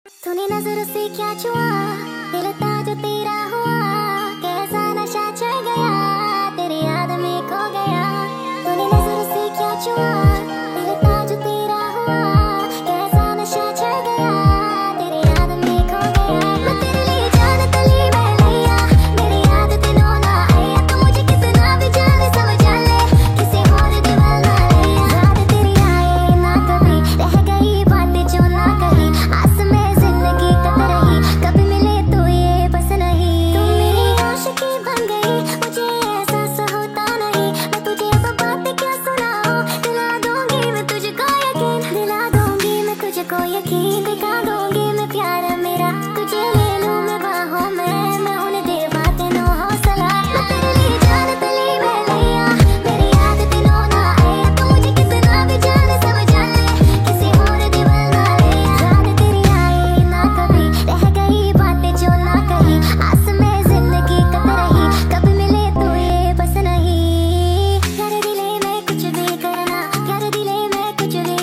तूने नजर से क्या छुआ, दिल था जो तेरा हुआ, कैसा नशा चढ़ गया, तेरी याद में खो गया। तूने नजर से क्या छुआ, दिल था जो तेरा हुआ, कैसा नशा चढ़ गया, तेरी याद में खो गया। मैं तेरे लिए जान तली मैं लिया, मेरी याद तेनों ना आया, तू मुझे कितना भी जाने समझ ले, किसी और दीवाना लिया। याद तेरी आए ना कभी, रह गई बातें जो ना कही, आस में जिंदगी कट रही, कभी मिले तो ये बस नहीं। तू मेरी आशिकी बन गई, मुझे एहसास होता नहीं, मैं तुझे अब बातें क्या सुनाऊं, दिला दूंगी मैं तुझको यकीन, दिला दूंगी मैं तुझको यकीन, दिखा दूंगी मैं प्यार मेरा, तुझे ले लूं मैं बाहों में, मैं उन्हें दे बातें नो हौसला। मैं तेरे लिए जान तली मैं लिया, मेरी याद तेनों ना आया, तू मुझे कितना भी जाने समझ ले, किसी और दीवाना लिया। याद तेरी आए ना कभी, रह गई बातें जो ना कही, आस में जिंदगी कट रही, कभी मिले तो ये बस नहीं। प्यारे दिले में कुछ भी करना, प्यारे दिले में कुछ भी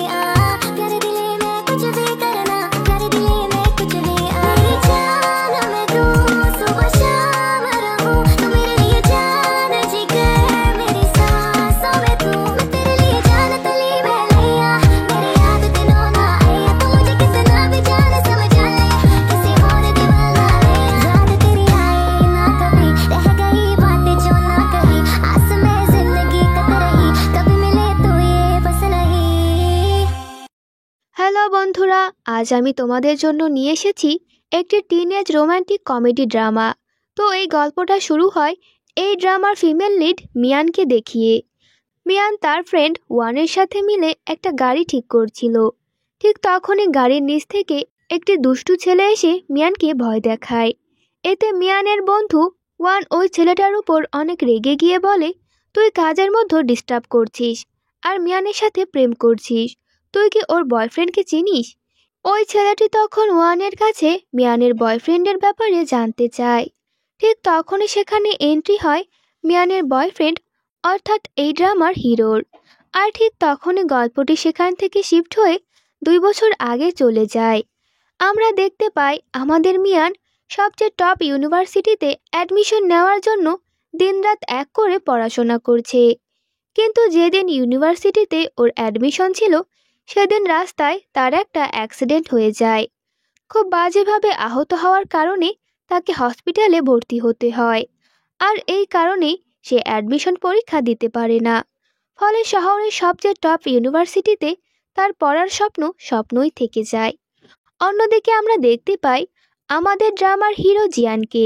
प्यारे दिले में कुछ भी करना, प्यारे दिले में कुछ भी मेरी जान में तू सुबह शाम रहूं, तू मेरे लिए जान जिगर, मेरी सांसों में तू। मैं तेरे लिए जान तली मैं लिया, मेरी याद तेनों ना आया, तू मुझे कितना भी जाने समझ ले, किसी और दीवाना लिया। याद तेरी आए ना कभी, रह गई बातें जो ना कही, आस में जिंदगी कट रही, कभी मिले तो ये बस नहीं। হ্যালো বন্ধুরা, আজ আমি তোমাদের জন্য নিয়ে এসেছি একটি টিনেজ রোমান্টিক কমেডি ড্রামা। তো এই গল্পটা শুরু হয় এই ড্রামার ফিমেল লিড মিয়ানকে দেখিয়ে। মিয়ান তার ফ্রেন্ড ওয়ানের সাথে মিলে একটা গাড়ি ঠিক করছিল। ঠিক তখনই গাড়ির নিচ থেকে একটি দুষ্টু ছেলে এসে মিয়ানকে ভয় দেখায়। এতে মিয়ানের বন্ধু ওয়ান ওই ছেলেটার উপর অনেক রেগে গিয়ে বলে, তুই কাজের মধ্যে ডিস্টার্ব করছিস আর মিয়ানের সাথে প্রেম করছিস, তুই কি ওর বয়ফ্রেন্ডকে চিনিস? ওই ছেলেটি তখন ওয়ানের কাছে মিয়ানের বয়ফ্রেন্ডের ব্যাপারে জানতে চায়। ঠিক তখনই সেখানে এন্ট্রি হয় মিয়ানের বয়ফ্রেন্ড, অর্থাৎ এই ড্রামার হিরোর। আর ঠিক তখনই গল্পটি সেখান থেকে শিফট হয়ে 2 বছর আগে চলে যায়। আমরা দেখতে পাই আমাদের মিয়ান সবচেয়ে টপ ইউনিভার্সিটিতে অ্যাডমিশন নেওয়ার জন্য দিনরাত এক করে পড়াশোনা করছে। কিন্তু যেদিন ইউনিভার্সিটিতে ওর অ্যাডমিশন ছিল, সেদিন রাস্তায় তার একটা অ্যাক্সিডেন্ট হয়ে যায়। খুব বাজেভাবে আহত হওয়ার কারণে তাকে হসপিটালে ভর্তি হতে হয়। আর এই কারণেই সে অ্যাডমিশন পরীক্ষা দিতে পারে না। ফলে শহরের সবচেয়ে টপ ইউনিভার্সিটিতে তার পড়ার স্বপ্ন স্বপ্নই থেকে যায়। অন্যদিকে আমরা দেখতে পাই আমাদের ড্রামার হিরো জিয়ানকে।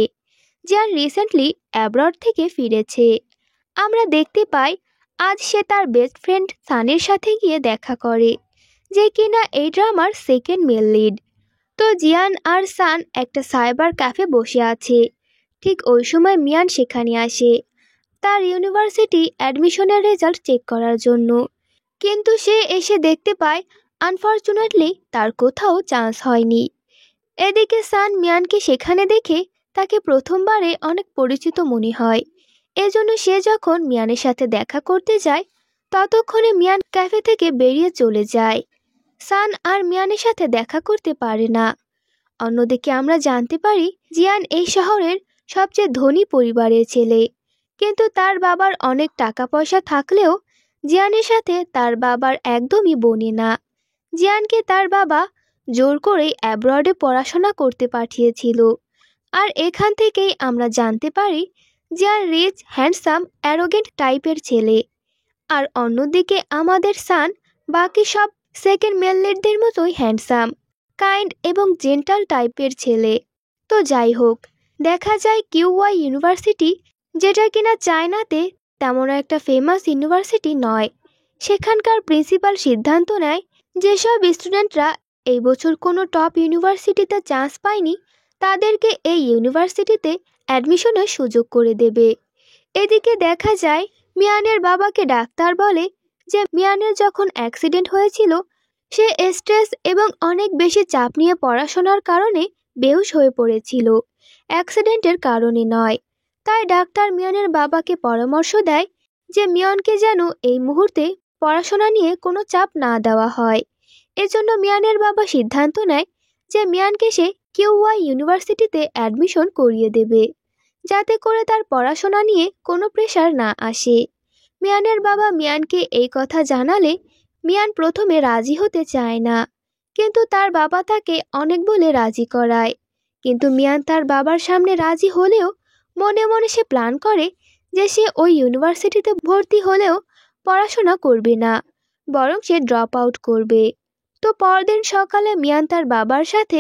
জিয়ান রিসেন্টলি অ্যাব্রড থেকে ফিরেছে। আমরা দেখতে পাই আজ সে তার বেস্ট ফ্রেন্ড সানের সাথে গিয়ে দেখা করে, যে কিনা এই ড্রামার সেকেন্ড মেল লিড। তো জিয়ান আর সান একটা সাইবার ক্যাফে বসে আছে। ঠিক ওই সময় মিয়ান সেখানে আসে তার ইউনিভার্সিটি অ্যাডমিশনের রেজাল্ট চেক করার জন্য। কিন্তু সে এসে দেখতে পায় আনফর্চুনেটলি তার কোথাও চান্স হয়নি। এদিকে সান মিয়ানকে সেখানে দেখে তাকে প্রথমবারে অনেক পরিচিত মনে হয়। এজন্য সে যখন মিয়ানের সাথে দেখা করতে যায়, ততক্ষণে মিয়ান ক্যাফে থেকে বেরিয়ে চলে যায়। সান আর মিয়ানের সাথে দেখা করতে পারে না। অন্যদিকে আমরা জানতে পারি জিয়ান এই শহরের সবচেয়ে ধনী পরিবারের ছেলে। কিন্তু তার বাবার অনেক টাকা পয়সা থাকলেও জিয়ানের সাথে তার বাবার একদমই বনে না। জিয়ানকে তার বাবা জোর করে অ্যাব্রডে পড়াশোনা করতে পাঠিয়েছিল। আর এখান থেকেই আমরা জানতে পারি জিয়ান রিচ, হ্যান্ডসাম, অ্যারোগেন্ট টাইপের ছেলে। আর অন্যদিকে আমাদের সান বাকি সব সেকেন্ড মেল লিডদের মতোই হ্যান্ডসাম, কাইন্ড এবং জেন্টাল টাইপের ছেলে। তো যাই হোক, দেখা যায় কিউওয়াই ইউনিভার্সিটি, যেটা কিনা চায়নাতে তেমন একটা ফেমাস ইউনিভার্সিটি নয়, সেখানকার প্রিন্সিপাল সিদ্ধান্ত নেয় যেসব স্টুডেন্টরা এই বছর কোনো টপ ইউনিভার্সিটিতে চান্স পায়নি, তাদেরকে এই ইউনিভার্সিটিতে অ্যাডমিশনের সুযোগ করে দেবে। এদিকে দেখা যায় মিয়ানের বাবাকে ডাক্তার বলে যে মিয়ানের যখন অ্যাক্সিডেন্ট হয়েছিল, সে স্ট্রেস এবং অনেক বেশি চাপ নিয়ে পড়াশোনার কারণে বেহুশ হয়ে পড়েছিল, অ্যাক্সিডেন্টের কারণে নয়। তাই ডাক্তার মিয়ানের বাবাকে পরামর্শ দেয় যে মিয়ানকে যেন এই মুহূর্তে পড়াশোনা নিয়ে কোনো চাপ না দেওয়া হয়। এজন্য মিয়ানের বাবা সিদ্ধান্ত নেয় যে মিয়ানকে সে কিউওয়াই ইউনিভার্সিটিতে অ্যাডমিশন করিয়ে দেবে, যাতে করে তার পড়াশোনা নিয়ে কোনো প্রেশার না আসে। মিয়ানের বাবা মিয়ানকে এই কথা জানালে মিয়ান প্রথমে রাজি হতে চায় না, কিন্তু তার বাবা তাকে অনেক বলে রাজি করায়। কিন্তু মিয়ান তার বাবার সামনে রাজি হলেও মনে মনে সে প্ল্যান করে যে সে ওই ইউনিভার্সিটিতে ভর্তি হলেও পড়াশোনা করবে না, বরং সে ড্রপ আউট করবে। তো পরদিন সকালে মিয়ান তার বাবার সাথে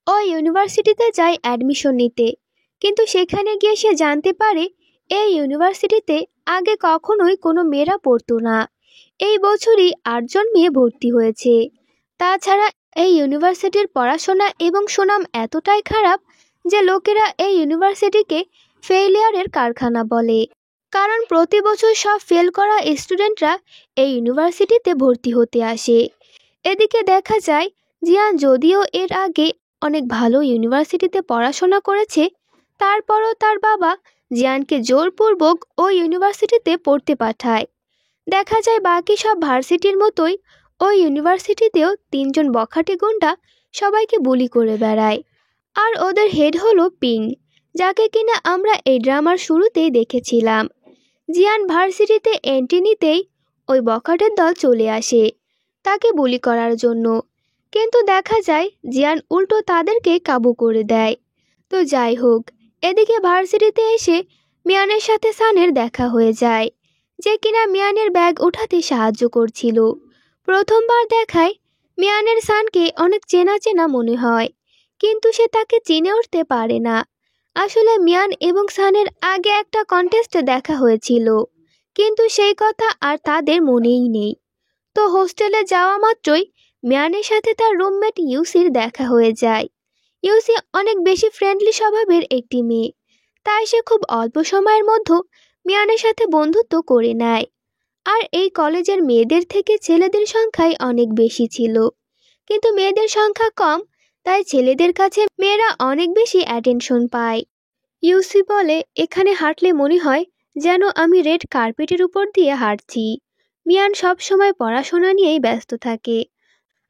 ওই ইউনিভার্সিটিতে যায় অ্যাডমিশন নিতে, কিন্তু সেখানে গিয়ে সে জানতে পারে এই ইউনিভার্সিটিতে আগে কখনোই কোনো মেয়েরা পড়তো না। এই বছরই 8 জন মেয়ে ভর্তি হয়েছে। তাছাড়া এই ইউনিভার্সিটির পড়াশোনা এবং সুনাম এতটাই খারাপ যে লোকেরা এই ইউনিভার্সিটিকে ফেইলিয়ারের কারখানা বলে, কারণ প্রতি বছর সব ফেল করা স্টুডেন্টরা এই ইউনিভার্সিটিতে ভর্তি হতে আসে। এদিকে দেখা যায় জিয়ান যদিও এর আগে অনেক ভালো ইউনিভার্সিটিতে পড়াশোনা করেছে, তারপরও তার বাবা জিয়ানকে জোরপূর্বক ওই ইউনিভার্সিটিতে পড়তে পাঠায়। দেখা যায় বাকি সব ভার্সিটির মতোই ওই ইউনিভার্সিটিতেও 3 জন বখাটে গুন্ডা সবাইকে বুলি করে বেড়ায়। আর ওদের হেড হলো পিং, যাকে কিনা আমরা এই ড্রামার শুরুতেই দেখেছিলাম। জিয়ান ভার্সিটিতে এন্ট্রি নিতেই ওই বখাটের দল চলে আসে তাকে বুলি করার জন্য, কিন্তু দেখা যায় জিয়ান উল্টো তাদেরকে কাবু করে দেয়। তো যাই হোক, এদিকে ভার্সিটিতে এসে মিয়ানের সাথে সানের দেখা হয়ে যায়, যে কিনা মিয়ানের ব্যাগ উঠাতে সাহায্য করছিল। প্রথমবার দেখায় মিয়ানের সানকে অনেক চেনা চেনা মনে হয়, কিন্তু সে তাকে চিনে উঠতে পারে না। আসলে মিয়ান এবং সানের আগে একটা কন্টেস্টে দেখা হয়েছিল, কিন্তু সেই কথা আর তাদের মনেই নেই। তো হোস্টেলে যাওয়া মাত্রই মিয়ানের সাথে তার রুমমেট ইউসির দেখা হয়ে যায়। ইউসি অনেক বেশি ফ্রেন্ডলি স্বভাবের একটি মেয়ে, তাই সে খুব অল্প সময়ের মধ্যে মিয়ানের সাথে বন্ধুত্ব করে নেয়। আর এই কলেজের মেয়েদের থেকে ছেলেদের সংখ্যাই অনেক বেশি ছিল, কিন্তু মেয়েদের সংখ্যা কম, তাই ছেলেদের কাছে মেয়েরা অনেক বেশি অ্যাটেনশন পায়। ইউসি বলে, এখানে হাঁটলে মনে হয় যেন আমি রেড কার্পেটের উপর দিয়ে হাঁটছি। মিয়ান সব সময় পড়াশোনা নিয়েই ব্যস্ত থাকে,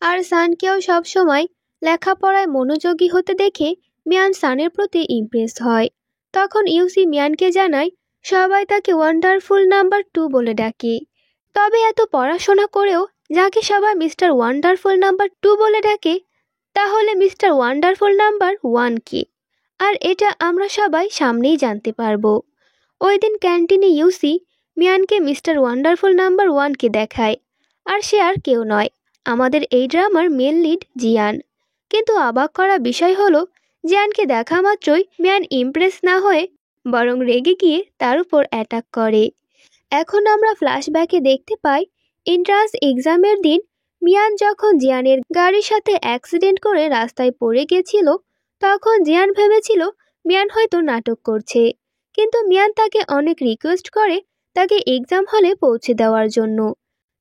আর সানকেও সব সময় লেখাপড়ায় মনোযোগী হতে দেখে মিয়ান সানের প্রতি ইমপ্রেস হয়। তখন ইউসি মিয়ানকে জানায় সবাই তাকে ওয়ান্ডারফুল নাম্বার 2 বলে ডাকে। তবে এত পড়াশোনা করেও যাকে সবাই মিস্টার ওয়ান্ডারফুল নাম্বার 2 বলে ডাকে, তাহলে মিস্টার ওয়ান্ডারফুল নাম্বার 1 কে? আর এটা আমরা সবাই সামনেই জানতে পারবো। ওই দিন ক্যান্টিনে ইউসি মিয়ানকে মিস্টার ওয়ান্ডারফুল নাম্বার 1 কে দেখায়, আর সে আর কেউ নয়, আমাদের এই ড্রামার মেন লিড জিয়ান। কিন্তু অবাক করা বিষয় হলো, জিয়ানকে দেখা মাত্রই মিয়ান ইমপ্রেস না হয়ে বরং রেগে গিয়ে তার উপর অ্যাটাক করে। এখন আমরা ফ্ল্যাশব্যাকে দেখতে পাই এন্ট্রান্স এক্সামের দিন মিয়ান যখন জিয়ানের গাড়ির সাথে অ্যাক্সিডেন্ট করে রাস্তায় পড়ে গেছিল, তখন জিয়ান ভেবেছিল মিয়ান হয়তো নাটক করছে, কিন্তু মিয়ান তাকে অনেক রিকোয়েস্ট করে তাকে এক্সাম হলে পৌঁছে দেওয়ার জন্য।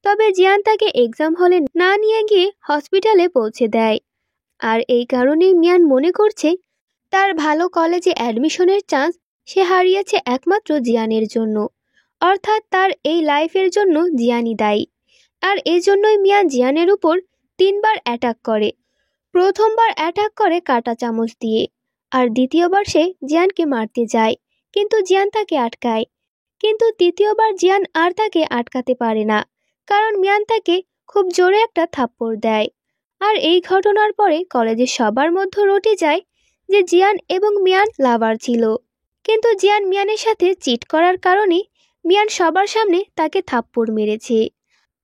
তবে জিয়ান তাকে এক্সাম হলে না নিয়ে গিয়ে হসপিটালে পৌঁছে দেয়। আর এই কারণেই মিয়ান মনে করছে তার ভালো কলেজে অ্যাডমিশনের চান্স সে হারিয়েছে একমাত্র জিয়ানের জন্য, অর্থাৎ তার এই লাইফের জন্য জিয়ানই দায়ী। আর এজন্যই মিয়ান জিয়ানের উপর 3 বার অ্যাটাক করে। প্রথমবার অ্যাটাক করে কাঁটা চামচ দিয়ে, আর দ্বিতীয়বার সে জিয়ানকে মারতে যায়, কিন্তু জিয়ান তাকে আটকায়। কিন্তু তৃতীয়বার জিয়ান আর তাকে আটকাতে পারে না, কারণ মিয়ান তাকে খুব জোরে একটা থাপ্পড় দেয়। আর এই ঘটনার পরে কলেজের সবার মধ্যে রটে যায় যে জিয়ান এবং মিয়ান লাভার ছিল, কিন্তু জিয়ান মিয়ানের সাথে চিট করার কারণে মিয়ান সবার সামনে তাকে থাপ্পড় মেরেছে।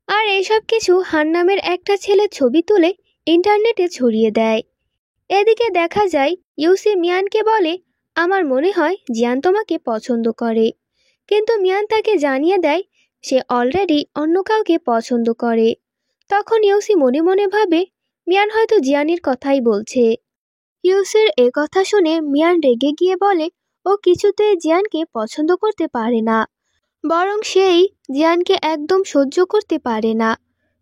আর এইসব কিছু হান নামের একটা ছেলে ছবি তুলে ইন্টারনেটে ছড়িয়ে দেয়। এদিকে দেখা যায় ইউসি মিয়ানকে বলে, আমার মনে হয় জিয়ান তোমাকে পছন্দ করে, কিন্তু মিয়ান তাকে জানিয়ে দেয় সে অলরেডি অন্য কাউকে পছন্দ করে। তখন ইউসি মনে মনে ভাবে মিয়ান হয়তো জিয়ানের কথাই বলছে। ইউসির এ কথা শুনে মিয়ান রেগে গিয়ে বলে ও কিছুতেই জিয়ানকে পছন্দ করতে পারে না, বরং সেই জিয়ানকে একদম সহ্য করতে পারে না।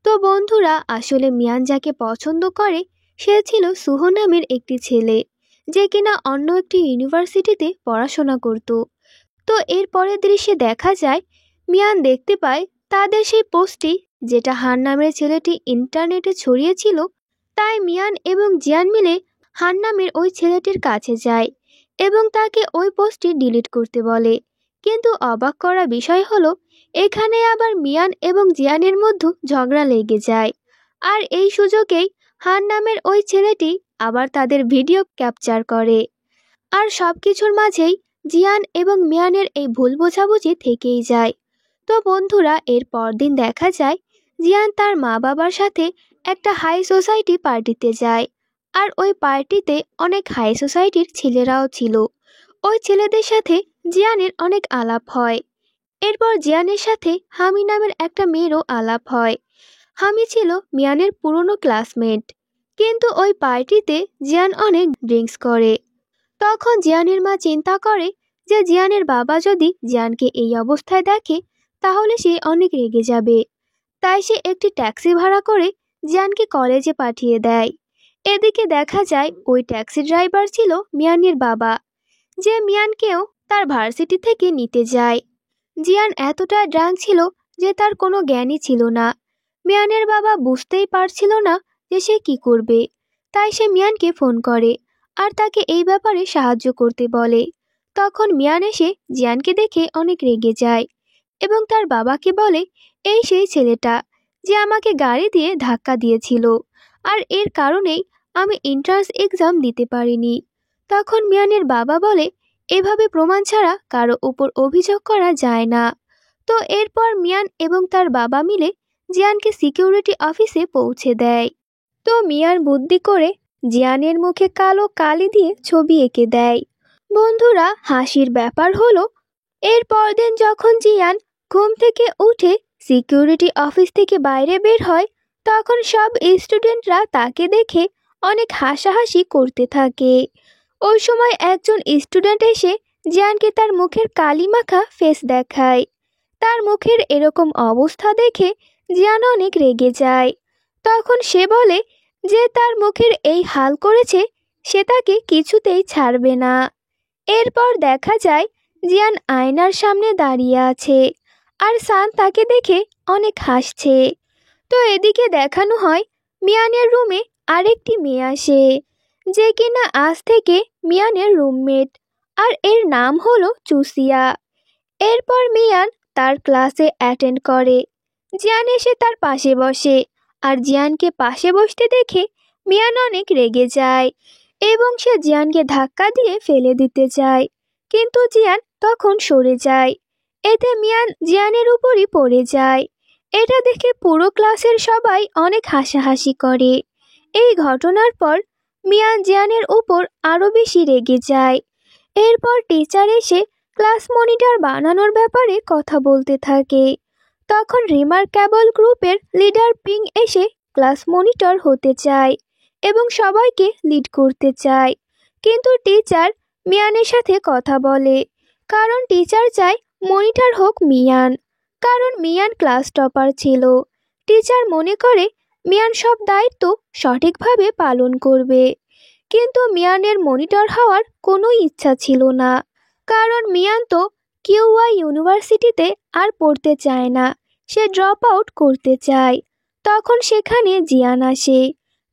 তো বন্ধুরা, আসলে মিয়ান যাকে পছন্দ করে সে ছিল সুহ নামের একটি ছেলে, যে কিনা অন্য একটি ইউনিভার্সিটিতে পড়াশোনা করত। তো এর পরের দৃশ্যে দেখা যায় মিয়ান দেখতে পায় তাদের সেই পোস্টটি যেটা হান নামের ছেলেটি ইন্টারনেটে ছড়িয়েছিল, তাই মিয়ান এবং জিয়ান মিলে হান নামের ওই ছেলেটির কাছে যায় এবং তাকে ওই পোস্টটি ডিলিট করতে বলে। কিন্তু অবাক করা বিষয় হলো এখানে আবার মিয়ান এবং জিয়ানের মধ্যে ঝগড়া লেগে যায়। আর এই সুযোগেই হান নামের ওই ছেলেটি আবার তাদের ভিডিও ক্যাপচার করে। আর সবকিছুর মাঝেই জিয়ান এবং মিয়ানের এই ভুল বোঝাবুঝি থেকেই যায়। তো বন্ধুরা, এর পরদিন দেখা যায় জিয়ান তার মা বাবার সাথে একটা হাই সোসাইটি পার্টিতে যায়। আর ওই পার্টিতে অনেক হাই সোসাইটির ছেলেরাও ছিল। ওই ছেলেদের সাথে জিয়ানের অনেক আলাপ হয়। এরপর জিয়ানের সাথে হামি নামের একটা মেয়েরও আলাপ হয়। হামি ছিল মিয়ানের পুরনো ক্লাসমেট। কিন্তু ওই পার্টিতে জিয়ান অনেক ড্রিঙ্কস করে। তখন জিয়ানের মা চিন্তা করে যে জিয়ানের বাবা যদি জিয়ানকে এই অবস্থায় দেখে তাহলে সে অনেক রেগে যাবে। তাই সে একটি ট্যাক্সি ভাড়া করে জিয়ানকে কলেজে পাঠিয়ে দেয়। এদিকে দেখা যায় ওই ট্যাক্সি ড্রাইভার ছিল মিয়ানের বাবা, যে মিয়ানকেও তার ভার্সিটি থেকে নিতে যায়। জিয়ান এতটা ড্রাঙ্ক ছিল যে তার কোনো জ্ঞানই ছিল না। মিয়ানের বাবা বুঝতেই পারছিল না যে সে কি করবে। তাই সে মিয়ানকে ফোন করে আর তাকে এই ব্যাপারে সাহায্য করতে বলে। তখন মিয়ান এসে জিয়ানকে দেখে অনেক রেগে যায় এবং তার বাবাকে বলে, এই সেই ছেলেটা যে আমাকে গাড়ি দিয়ে ধাক্কা দিয়েছিল, আর এর কারণেই আমি এন্ট্রান্স এক্সাম দিতে পারিনি। তখন মিয়ানের বাবা বলে, এভাবে প্রমাণ ছাড়া কারো উপর অভিযোগ করা যায় না। তো এরপর মিয়ান এবং তার বাবা মিলে জিয়ানকে সিকিউরিটি অফিসে পৌঁছে দেয়। তো মিয়ান বুদ্ধি করে জিয়ানের মুখে কালো কালি দিয়ে ছবি এঁকে দেয়। বন্ধুরা, হাসির ব্যাপার হলো এর পরদিন যখন জিয়ান ঘুম থেকে উঠে সিকিউরিটি অফিস থেকে বাইরে বের হয়, তখন সব স্টুডেন্টরা তাকে দেখে অনেক হাসাহাসি করতে থাকে। ওই সময় একজন স্টুডেন্ট এসে জিয়ানকে তার মুখের কালি মাখা ফেস দেখায়। তার মুখের এরকম অবস্থা দেখে জিয়ান অনেক রেগে যায়। তখন সে বলে যে তার মুখের এই হাল করেছে সে তাকে কিছুতেই ছাড়বে না। এরপর দেখা যায় জিয়ান আয়নার সামনে দাঁড়িয়ে আছে আর সান তাকে দেখে অনেক হাসছে। তো এদিকে দেখানো হয় মিয়ানের রুমে আরেকটি মেয়ে আসে, যে কিনা আজ থেকে মিয়ানের রুমমেট, আর এর নাম হলো চুসিয়া। এরপর মিয়ান তার ক্লাসে অ্যাটেন্ড করে। জিয়ান এসে তার পাশে বসে আর জিয়ানকে পাশে বসতে দেখে মিয়ান অনেক রেগে যায় এবং সে জিয়ানকে ধাক্কা দিয়ে ফেলে দিতে চায়, কিন্তু জিয়ান তখন সরে যায়। এতে মিয়ান জিয়ানের উপরই পড়ে যায়। এটা দেখে পুরো ক্লাসের সবাই অনেক হাসাহাসি করে। এই ঘটনার পর মিয়ান জিয়ানের উপর আরও বেশি রেগে যায়। এরপর টিচার এসে ক্লাস মনিটর বানানোর ব্যাপারে কথা বলতে থাকে। তখন রিমার্কেবল গ্রুপের লিডার পিং এসে ক্লাস মনিটর হতে চায় এবং সবাইকে লিড করতে চায়। কিন্তু টিচার মিয়ানের সাথে কথা বলে, কারণ টিচার চায় মনিটর হোক মিয়ান, কারণ মিয়ান ক্লাস টপার ছিল। টিচার মনে করে মিয়ান সব দায়িত্ব সঠিকভাবে পালন করবে। কিন্তু মিয়ানের মনিটর হওয়ার কোনো ইচ্ছা ছিল না, কারণ মিয়ান তো কিউআই ইউনিভার্সিটিতে আর পড়তে চায় না, সে ড্রপ আউট করতে চায়। তখন সেখানে জিয়ান আসে,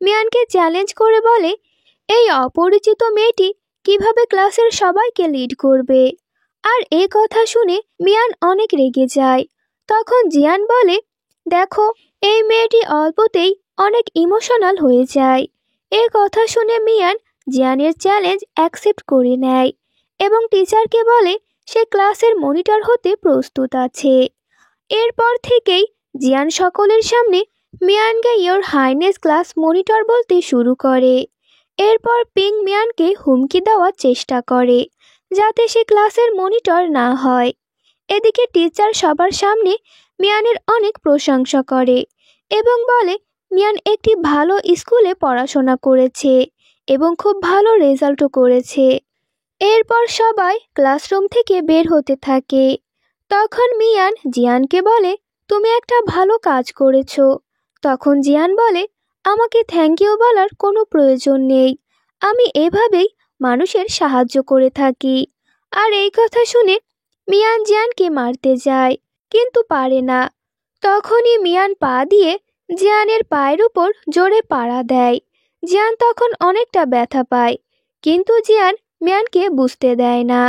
মিয়ানকে চ্যালেঞ্জ করে বলে, এই অপরিচিত মেয়েটি কিভাবে ক্লাসের সবাইকে লিড করবে। আর এই কথা শুনে মিয়ান অনেক রেগে যায়। তখন জিয়ান বলে, দেখো, এই মেয়েটি অল্পতেই অনেক ইমোশনাল হয়ে যায়। এই কথা শুনে মিয়ান জিয়ানের চ্যালেঞ্জ অ্যাকসেপ্ট করে নেয় এবং টিচারকে বলে সে ক্লাসের মনিটর হতে প্রস্তুত আছে। এরপর থেকেই জিয়ান সকলের সামনে মিয়ানকে ইয়োর হাইনেস ক্লাস মনিটর বলতে শুরু করে। এরপর পিং মিয়ানকে হুমকি দেওয়ার চেষ্টা করে যাতে সে ক্লাসের মনিটর না হয়। এদিকে টিচার সবার সামনে মিয়ানের অনেক প্রশংসা করে এবং বলে মিয়ান একটি ভালো স্কুলে পড়াশোনা করেছে এবং খুব ভালো রেজাল্টও করেছে। এরপর সবাই ক্লাসরুম থেকে বের হতে থাকে। তখন মিয়ান জিয়ানকে বলে, তুমি একটা ভালো কাজ করেছো। তখন জিয়ান বলে, আমাকে থ্যাংক ইউ বলার কোনো প্রয়োজন নেই, আমি এভাবেই মানুষের সাহায্য করে থাকি। আর এই কথা শুনে মিয়ান জিয়ানকে মারতে যায় কিন্তু পারে না। তখনই মিয়ান পা দিয়ে জিয়ানের পায়ের উপর জোরে পাড়া দেয়, জিয়ান তখন অনেকটা ব্যথা পায়, কিন্তু জিয়ান মিয়ানকে বুঝতে দেয় না।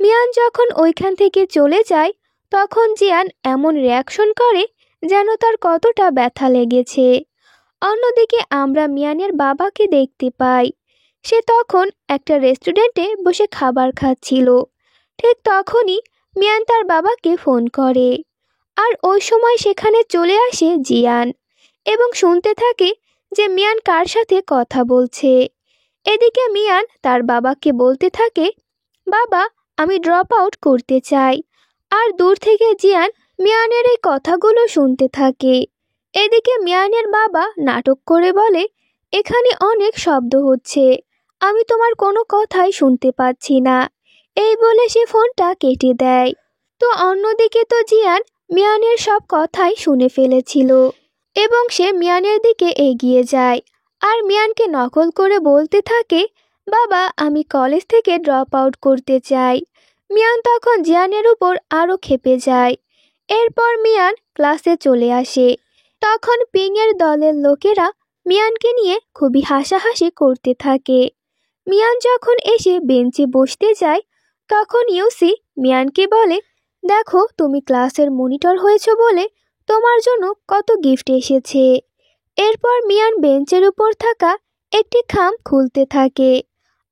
মিয়ান যখন ওইখান থেকে চলে যায় তখন জিয়ান এমন রিয়াকশন করে যেন তার কতটা ব্যথা লেগেছে। অন্যদিকে আমরা মিয়ানের বাবাকে দেখতে পাই। সে তখন একটা রেস্টুরেন্টে বসে খাবার খাচ্ছিল। ঠিক তখনই মিয়ান তার বাবাকে ফোন করে, আর ওই সময় সেখানে চলে আসে জিয়ান এবং শুনতে থাকে যে মিয়ান কার সাথে কথা বলছে। এদিকে মিয়ান তার বাবাকে বলতে থাকে, বাবা, আমি ড্রপ আউট করতে চাই। আর দূর থেকে জিয়ান মিয়ানের এই কথাগুলো শুনতে থাকে। এদিকে মিয়ানের বাবা নাটক করে বলে, এখানে অনেক শব্দ হচ্ছে, আমি তোমার কোনো কথাই শুনতে পাচ্ছি না। এই বলে সে ফোনটা কেটে দেয়। তো অন্যদিকে তো জিয়ান মিয়ানের সব কথাই শুনে ফেলেছিল এবং সে মিয়ানের দিকে এগিয়ে যায় আর মিয়ানকে নকল করে বলতে থাকে, বাবা, আমি কলেজ থেকে ড্রপ আউট করতে চাই। মিয়ান তখন জিয়ানের উপর আরও ক্ষেপে যায়। এরপর মিয়ান ক্লাসে চলে আসে। তখন পিংয়ের দলের লোকেরা মিয়ানকে নিয়ে খুবই হাসাহাসি করতে থাকে। মিয়ান যখন এসে বেঞ্চে বসতে যায় তখন ইউসি মিয়ানকে বলে, দেখো, তুমি ক্লাসের মনিটর হয়েছো বলে তোমার জন্য কত গিফট এসেছে। এরপর মিয়ান বেঞ্চের উপর থাকা একটি খাম খুলতে থাকে,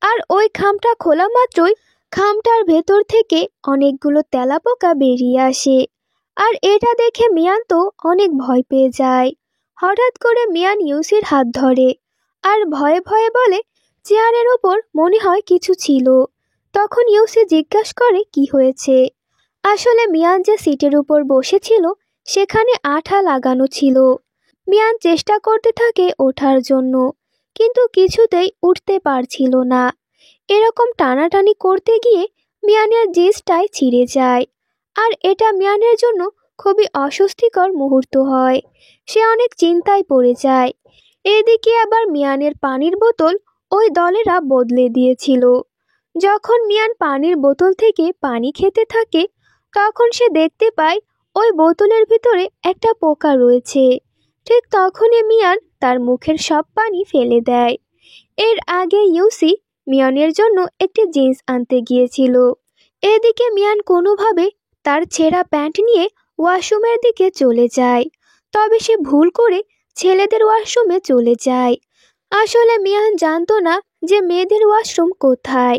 আর ওই খামটা খোলা মাত্রই খামটার ভেতর থেকে অনেকগুলো তেলাপোকা বেরিয়ে আসে। আর এটা দেখে মিয়ান তো অনেক ভয় পেয়ে যায়। হঠাৎ করে মিয়ান ইউসির হাত ধরে আর ভয়ে ভয়ে বলে, চেয়ারের ওপর মনে হয় কিছু ছিল। তখন ইউসি জিজ্ঞাসা করে কি হয়েছে। আসলে মিয়ান যে সিটের উপর বসেছিল সেখানে আঠা লাগানো ছিল। মিয়ান চেষ্টা করতে থাকে ওঠার জন্য, কিন্তু কিছুতেই উঠতে পারছিল না। এরকম টানাটানি করতে গিয়ে মিয়ানের জিন্সটাই ছিঁড়ে যায়, আর এটা মিয়ানের জন্য খুবই অস্বস্তিকর মুহূর্ত হয়। সে অনেক চিন্তায় পড়ে যায়। এদিকে আবার মিয়ানের পানির বোতল ওই দলেরা বদলে দিয়েছিল। যখন মিয়ান পানির বোতল থেকে পানি খেতে থাকে তখন সে দেখতে পায় ওই বোতলের ভিতরে একটা পোকা রয়েছে। ঠিক তখনই মিয়ান তার মুখের সব পানি ফেলে দেয়। এর আগে ইউসি মিয়ানের জন্য একটি জিন্স আনতে গিয়েছিল। এদিকে মিয়ান কোনোভাবে তার ছেঁড়া প্যান্ট নিয়ে ওয়াশরুমের দিকে চলে যায়, তবে সে ভুল করে ছেলেদের ওয়াশরুমে চলে যায়। আসলে মিয়ান জানতো না যে মেয়েদের ওয়াশরুম কোথায়।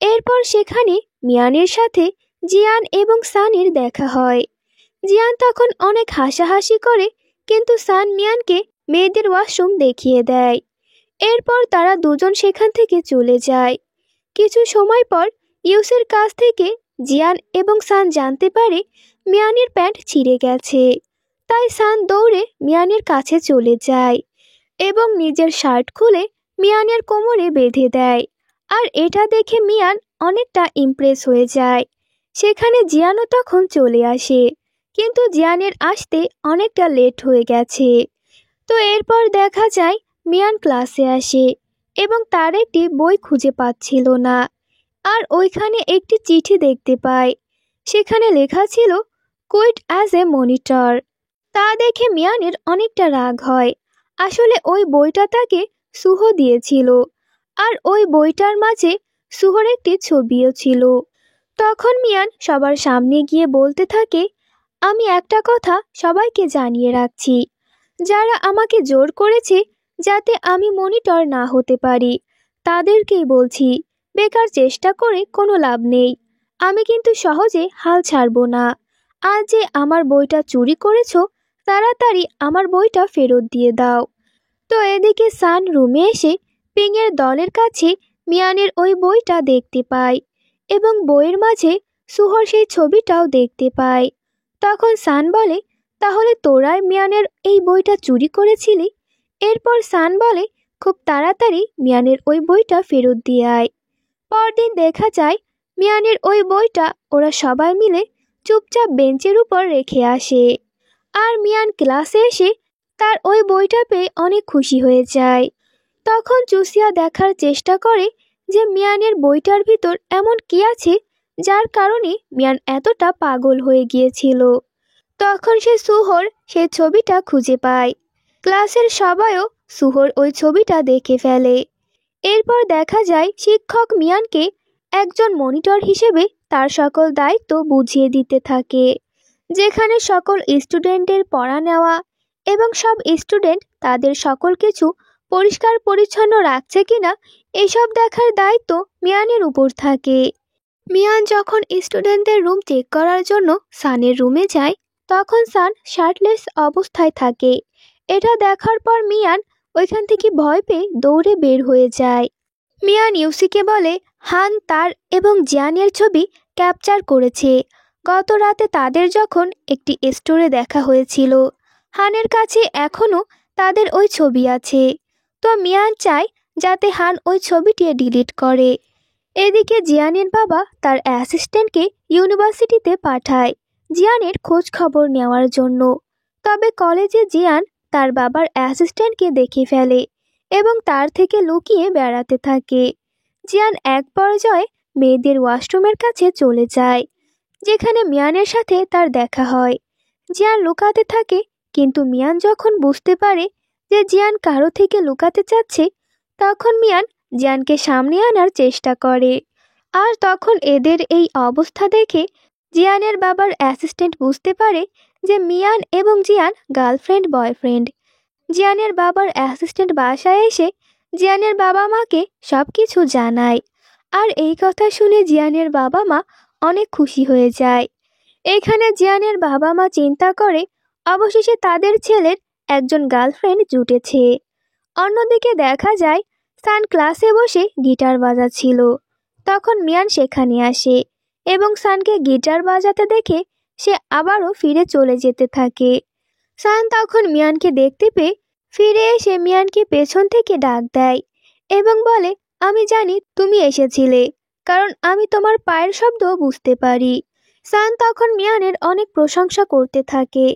এরপর সেখানে মিয়ানের সাথে জিয়ান এবং সানির দেখা হয়। জিয়ান তখন অনেক হাসাহাসি করে, কিন্তু সান মিয়ানকে মেয়েদের ওয়াশরুম দেখিয়ে দেয়। এরপর তারা দুজন সেখান থেকে চলে যায়। কিছু সময় পর ইউসির কাছ থেকে জিয়ান এবং সান জানতে পারে মিয়ানের প্যান্ট ছিঁড়ে গেছে। তাই সান দৌড়ে মিয়ানের কাছে চলে যায় এবং নিজের শার্ট খুলে মিয়ানের কোমরে বেঁধে দেয়। আর এটা দেখে মিয়ান অনেকটা ইমপ্রেস হয়ে যায়। সেখানে জিয়ানও তখন চলে আসে, কিন্তু জিয়ানের আসতে অনেকটা লেট হয়ে গেছে। তো এরপর দেখা যায় মিয়ান ক্লাসে আসে এবং তার একটি বই খুঁজে পাচ্ছিল না, আর ওইখানে একটি চিঠি দেখতে পায়। সেখানে লেখা ছিল কুইট অ্যাজ এ মনিটর। তা দেখে মিয়ানের অনেকটা রাগ হয়। আসলে ওই বইটা তাকে সুহ দিয়েছিল, আর ওই বইটার মাঝে সুহর একটি ছবিও ছিল। তখন মিয়ান সবার সামনে গিয়ে বলতে থাকে, আমি একটা কথা সবাইকে জানিয়ে রাখছি, যারা আমাকে জোর করেছে যাতে আমি মনিটর না হতে পারি তাদেরকেই বলছি, বেকার চেষ্টা করে কোনো লাভ নেই। আমি কিন্তু সহজে হাল ছাড়ব না। আজ যে আমার বইটা চুরি করেছো তাড়াতাড়ি আমার বইটা ফেরত দিয়ে দাও। তো এদিকে সান রুমে এসে পিংয়ের দলের কাছে মিয়ানের ওই বইটা দেখতে পায় এবং বইয়ের মাঝে সুহর সেই ছবিটাও দেখতে পায়। তখন সান বলে, তাহলে তোরাই মিয়ানের এই বইটা চুরি করেছিলি? এরপর সান বলে, খুব তাড়াতাড়ি মিয়ানের ওই বইটা ফেরত দিয়ে আয়। পরদিন দেখা যায় মিয়ানের ওই বইটা ওরা সবাই মিলে চুপচাপ বেঞ্চের উপর রেখে আসে। আর মিয়ান ক্লাসে এসে তার ওই বইটা পেয়ে অনেক খুশি হয়ে যায়। তখন চুসিয়া দেখার চেষ্টা করে যে মিয়ানের বইটার ভিতর এমন কি আছে যার কারণে মিয়ান এতটা পাগল হয়ে গিয়েছিল। তখন সে সুহর সেই ছবিটা খুঁজে পায়। ক্লাসের সবাইও সুহর ওই ছবিটা দেখে ফেলে। এরপর দেখা যায় শিক্ষক মিয়ানকে একজন মনিটর হিসেবে তার সকল দায়িত্ব বুঝিয়ে দিতে থাকে, যেখানে সকল স্টুডেন্টের পড়া নেওয়া এবং সব স্টুডেন্ট তাদের সকল কিছু পরিষ্কার পরিচ্ছন্ন রাখছে কিনা এসব দেখার দায়িত্ব মিয়ানের উপর থাকে। মিয়ান যখন স্টুডেন্টদের রুম চেক করার জন্য সানের রুমে যায়, তখন সান শার্টলেস অবস্থায় থাকে। এটা দেখার পর মিয়ান ওইখান থেকে ভয় পেয়ে দৌড়ে বের হয়ে যায়। মিয়ান ইউসিকে বলে হান তার এবং জিয়ানের ছবি ক্যাপচার করেছে। গত রাতে তাদের যখন একটি স্টোরে দেখা হয়েছিল, হানের কাছে এখনও তাদের ওই ছবি আছে। তো মিয়ান চায় যাতে হান ওই ছবিটি ডিলিট করে। এদিকে জিয়ানের বাবা তার অ্যাসিস্ট্যান্টকে ইউনিভার্সিটিতে পাঠায় জিয়ানের খোঁজ খবর নেওয়ার জন্য। তবে কলেজে জিয়ান তার বাবার অ্যাসিস্ট্যান্টকে দেখে ফেলে এবং তার থেকে লুকিয়ে বেড়াতে থাকে। জিয়ান এক পর্যায়ে মেয়েদের ওয়াশরুমের কাছে চলে যায়, যেখানে মিয়ানের সাথে তার দেখা হয়। জিয়ান লুকাতে থাকে, কিন্তু মিয়ান যখন বুঝতে পারে যে জিয়ান কারো থেকে লুকাতে চাচ্ছে, তখন মিয়ান জিয়ানকে সামনে আনার চেষ্টা করে। আর তখন এদের এই অবস্থা দেখে জিয়ানের বাবার অ্যাসিস্ট্যান্ট বুঝতে পারে যে মিয়ান এবং জিয়ান গার্লফ্রেন্ড বয়ফ্রেন্ড। জিয়ানের বাবার অ্যাসিস্ট্যান্ট বাসায় এসে জিয়ানের বাবা মাকে সব কিছু জানায়। আর এই কথা শুনে জিয়ানের বাবা মা অনেক খুশি হয়ে যায়। এখানে জিয়ানের বাবা মা চিন্তা করে অবশেষে তাদের ছেলের একজন গার্লফ্রেন্ড জুটেছে। অন্যদিকে দেখা যায় সান ক্লাসে বসে গিটার বাজাচ্ছিল। তখন মিয়ান সেখানে আসে এবং সানকে গিটার বাজাতে দেখে সে আবারও ফিরে চলে যেতে থাকে। সান তখন মিয়ানকে দেখতে পেয়ে ফিরে এসে মিয়ানকে পেছন থেকে ডাক দেয় এবং বলে, আমি জানি তুমি এসেছিলে, কারণ আমি তোমার পায়ের শব্দ বুঝতে পারি। সান তখন মিয়ানের অনেক প্রশংসা করতে থাকে,